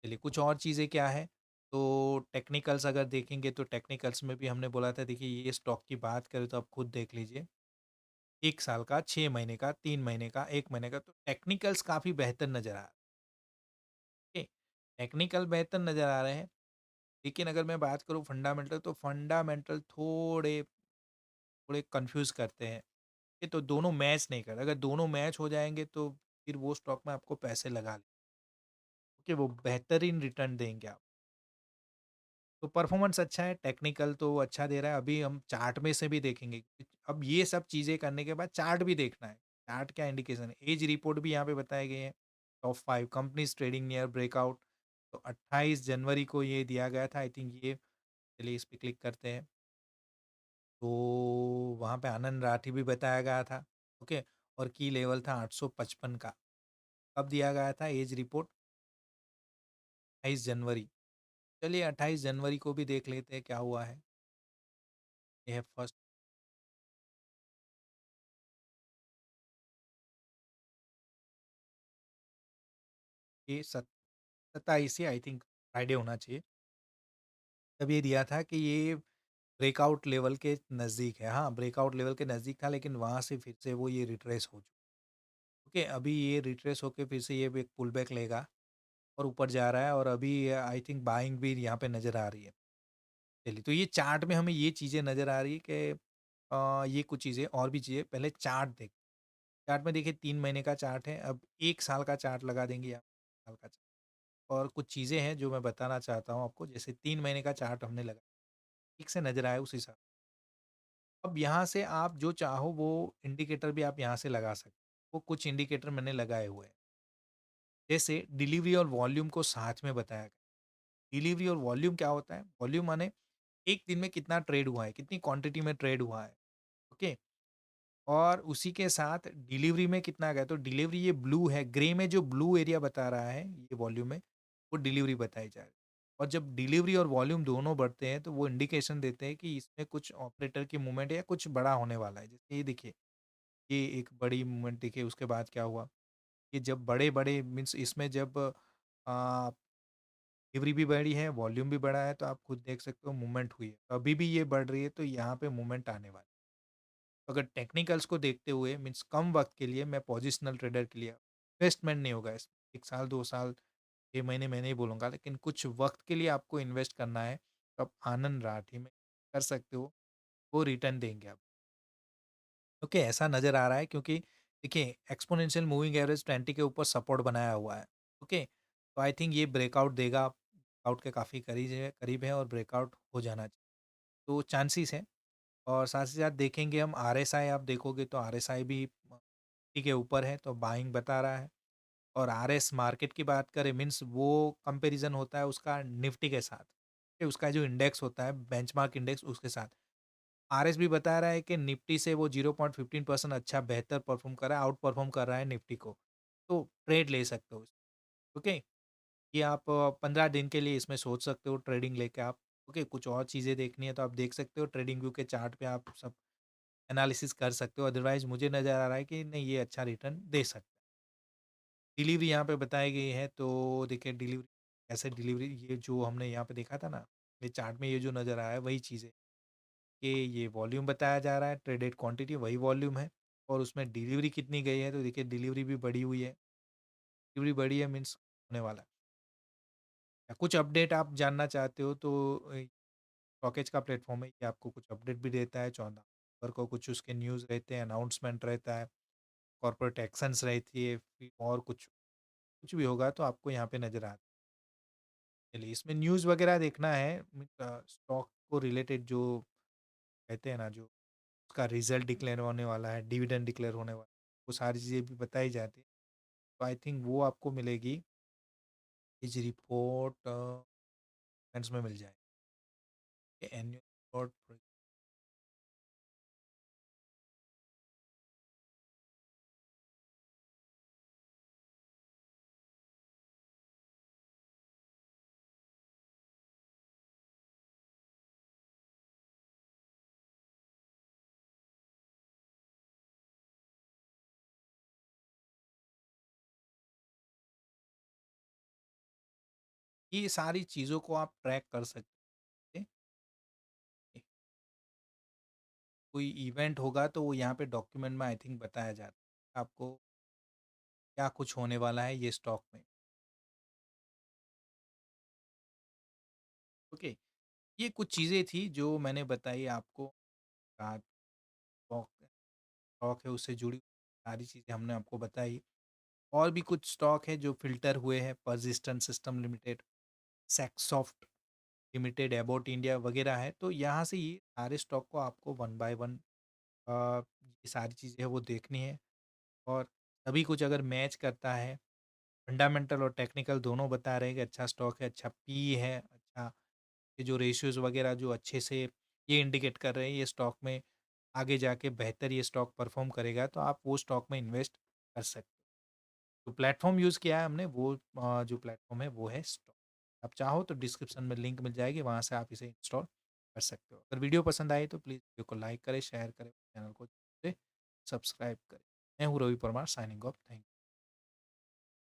चलिए कुछ और चीज़ें क्या है, तो टेक्निकल्स अगर देखेंगे तो टेक्निकल्स में भी हमने बोला था देखिए ये स्टॉक की बात करें तो आप खुद देख लीजिए 1 साल का, 6 महीने का, 3 महीने का, 1 महीने का तो टेक्निकल्स काफ़ी बेहतर नज़र आ रहे हैं। टेक्निकल बेहतर नज़र आ रहे हैं, लेकिन अगर मैं बात करूँ फंडामेंटल तो फंडामेंटल थोड़े थोड़े कन्फ्यूज़ करते हैं। ये तो दोनों मैच नहीं कर रहे, अगर दोनों मैच हो जाएँगे तो फिर वो स्टॉक में आपको पैसे लगा लें, क्योंकि वो बेहतरीन रिटर्न देंगे आप। तो परफॉर्मेंस अच्छा है, टेक्निकल तो अच्छा दे रहा है, अभी हम चार्ट में से भी देखेंगे। अब ये सब चीज़ें करने के बाद चार्ट भी देखना है। चार्ट क्या इंडिकेशन है, एज रिपोर्ट भी यहाँ पे बताए गए हैं। Top 5 companies trading near breakout तो 28 जनवरी को ये दिया गया था आई थिंक ये चलिए इस पे क्लिक करते हैं। तो वहाँ पे आनंद राठी भी बताया गया था, ओके? और की लेवल था 855 का। कब दिया गया था एज रिपोर्ट? 28 जनवरी। चलिए 28 जनवरी को भी देख लेते हैं क्या हुआ है। ये है फर्स्ट ये 27 ही आई थिंक फ्राइडे होना चाहिए। तब ये दिया था कि ये ब्रेकआउट लेवल के नज़दीक है। हाँ, ब्रेकआउट लेवल के नज़दीक था लेकिन वहाँ से फिर से वो ये रिट्रेस हो चुका है। ओके, अभी ये रिट्रेस होके फिर से ये एक पुल बैक लेगा और ऊपर जा रहा है और अभी आई थिंक बाइंग भी यहाँ पे नज़र आ रही है। चलिए, तो ये चार्ट में हमें ये चीज़ें नज़र आ रही है कि ये कुछ चीज़ें और भी चीज़ें पहले चार्ट देख चार्ट में देखिए 3 महीने का चार्ट है, अब 1 साल का चार्ट लगा देंगे आप साल का चार्ट। और कुछ चीज़ें हैं जो मैं बताना चाहता हूँ आपको, जैसे 3 महीने का चार्ट हमने लगा, ठीक से नज़र आए उस हिसाब। अब यहाँ से आप जो चाहो वो इंडिकेटर भी आप यहाँ से लगा सकते हो। वो कुछ इंडिकेटर मैंने लगाए हुए हैं। जैसे डिलीवरी और वॉल्यूम को साथ में बताया गया। डिलीवरी और वॉल्यूम क्या होता है? वॉल्यूम माने 1 दिन में कितना ट्रेड हुआ है, कितनी क्वांटिटी में ट्रेड हुआ है, ओके? और उसी के साथ डिलीवरी में कितना गया, तो डिलीवरी ये ब्लू है, ग्रे में जो ब्लू एरिया बता रहा है, ये वॉल्यूम है, वो डिलीवरी बताई जा रही है। और जब डिलीवरी और वॉल्यूम दोनों बढ़ते हैं, तो वो इंडिकेशन देते हैं कि इसमें कुछ ऑपरेटर की मूवमेंट या कुछ बड़ा होने वाला है। जैसे ये देखिए, ये एक बड़ी मूवमेंट देखिए, उसके बाद क्या हुआ, ये जब बड़े-बड़े मीन्स इसमें जब डिलीवरी भी बढ़ी है, वॉल्यूम भी बढ़ा है, तो आप खुद देख सकते हो मूवमेंट हुई है। तो अभी भी ये बढ़ रही है, तो यहाँ पे मूवमेंट आने वाली है। तो अगर टेक्निकल्स को देखते हुए मीन्स कम वक़्त के लिए मैं पोजिशनल ट्रेडर के लिए इन्वेस्टमेंट नहीं होगा इसमें। 1 साल, 2 साल, 6 महीने मैं नहीं बोलूँगा, लेकिन कुछ वक़्त के लिए आपको इन्वेस्ट करना है, तो आप आनंद राठी में कर सकते हो, वो रिटर्न देंगे आप। ओके, ऐसा नज़र आ रहा है क्योंकि देखिए एक्स्पोनेंशियल मूविंग एवरेज 20 के ऊपर सपोर्ट बनाया हुआ है। ओके, तो आई थिंक ये ब्रेकआउट देगा, ब्रेकआउट के काफ़ी करीब है और ब्रेकआउट हो जाना चाहिए। तो चांसेस है। और साथ ही साथ देखेंगे हम आरएसआई, आप देखोगे तो आरएसआई भी 50 के ऊपर है, तो बाइंग बता रहा है। और आरएस मार्केट की बात करें मीन्स वो कंपैरिज़न होता है उसका निफ्टी के साथ, कि उसका जो इंडेक्स होता है बेंचमार्क इंडेक्स उसके साथ। आरएस भी बता रहा है कि निफ्टी से वो 0.15% अच्छा बेहतर परफ़ॉर्म कर रहा है, आउट परफ़ॉर्म कर रहा है निफ्टी को। तो ट्रेड ले सकते हो, ओके? ये आप 15 दिन के लिए इसमें सोच सकते हो ट्रेडिंग लेके आप, ओके? कुछ और चीज़ें देखनी है तो आप देख सकते हो, ट्रेडिंग व्यू के चार्ट पे आप सब एनालिसिस कर सकते हो, अदरवाइज़ मुझे नज़र आ रहा है कि नहीं, ये अच्छा रिटर्न दे सकता है। डिलीवरी यहाँ पे बताई गई है, तो देखिए डिलीवरी कैसे, डिलीवरी ये जो हमने यहाँ पे देखा था ना, ये चार्ट में ये जो नज़र आया है वही चीज़ है कि ये वॉल्यूम बताया जा रहा है, ट्रेडेड क्वांटिटी वही वॉल्यूम है और उसमें डिलीवरी कितनी गई है, तो देखिए डिलीवरी भी बढ़ी हुई है। डिलीवरी बढ़ी है मीन्स होने वाला है। या कुछ अपडेट आप जानना चाहते हो तो टॉकेज का प्लेटफ़ॉर्म है, ये आपको कुछ अपडेट भी देता है, 14 नवंबर को कुछ उसके न्यूज़ रहते हैं, अनाउंसमेंट रहता है, कॉर्पोरेट एक्शंस रहती है, फिर और कुछ कुछ भी होगा तो आपको यहाँ पे नज़र आता है। चलिए, इसमें न्यूज़ वगैरह देखना है, स्टॉक को रिलेटेड जो कहते हैं ना, जो उसका रिज़ल्ट डिक्लेयर होने वाला है, डिविडेंड डिक्लेयर होने वाला है, वो सारी चीज़ें भी बताई जाती हैं। तो आई थिंक वो आपको मिलेगी, इस रिपोर्ट फ्रेंड्स में मिल जाएगी, एनुअल रिपोर्ट। ये सारी चीज़ों को आप ट्रैक कर सकते हैं। कोई इवेंट होगा तो वो यहाँ पे डॉक्यूमेंट में आई थिंक बताया जाता है आपको क्या कुछ होने वाला है ये स्टॉक में। ओके, ये कुछ चीज़ें थी जो मैंने बताई आपको। कहा स्टॉक स्टॉक है उससे जुड़ी सारी चीज़ें हमने आपको बताई। और भी कुछ स्टॉक है जो फ़िल्टर हुए हैं, Persistent System Limited, Saksoft Limited, Abbott India वगैरह है। तो यहाँ से ये सारे स्टॉक को आपको वन बाय वन ये सारी चीज़ें हैं वो देखनी है। और सभी कुछ अगर मैच करता है, फंडामेंटल और टेक्निकल दोनों बता रहे हैं कि अच्छा स्टॉक है, अच्छा पी है, अच्छा ये जो रेशियोज़ वगैरह जो अच्छे से ये इंडिकेट कर रहे हैं ये स्टॉक में आगे जाके बेहतर ये स्टॉक परफ़ॉर्म करेगा, तो आप वो स्टॉक में इन्वेस्ट कर सकते हो। जो प्लेटफ़ॉर्म यूज़ किया है हमने वो जो प्लेटफ़ॉर्म है वो है स्टॉक। आप चाहो तो डिस्क्रिप्शन में लिंक मिल जाएगी, वहाँ से आप इसे इंस्टॉल कर सकते हो। अगर वीडियो पसंद आई तो प्लीज़ वीडियो को लाइक करें, शेयर करें, चैनल को सब्सक्राइब करें। मैं हूँ Ravi Parmar, signing off. Thank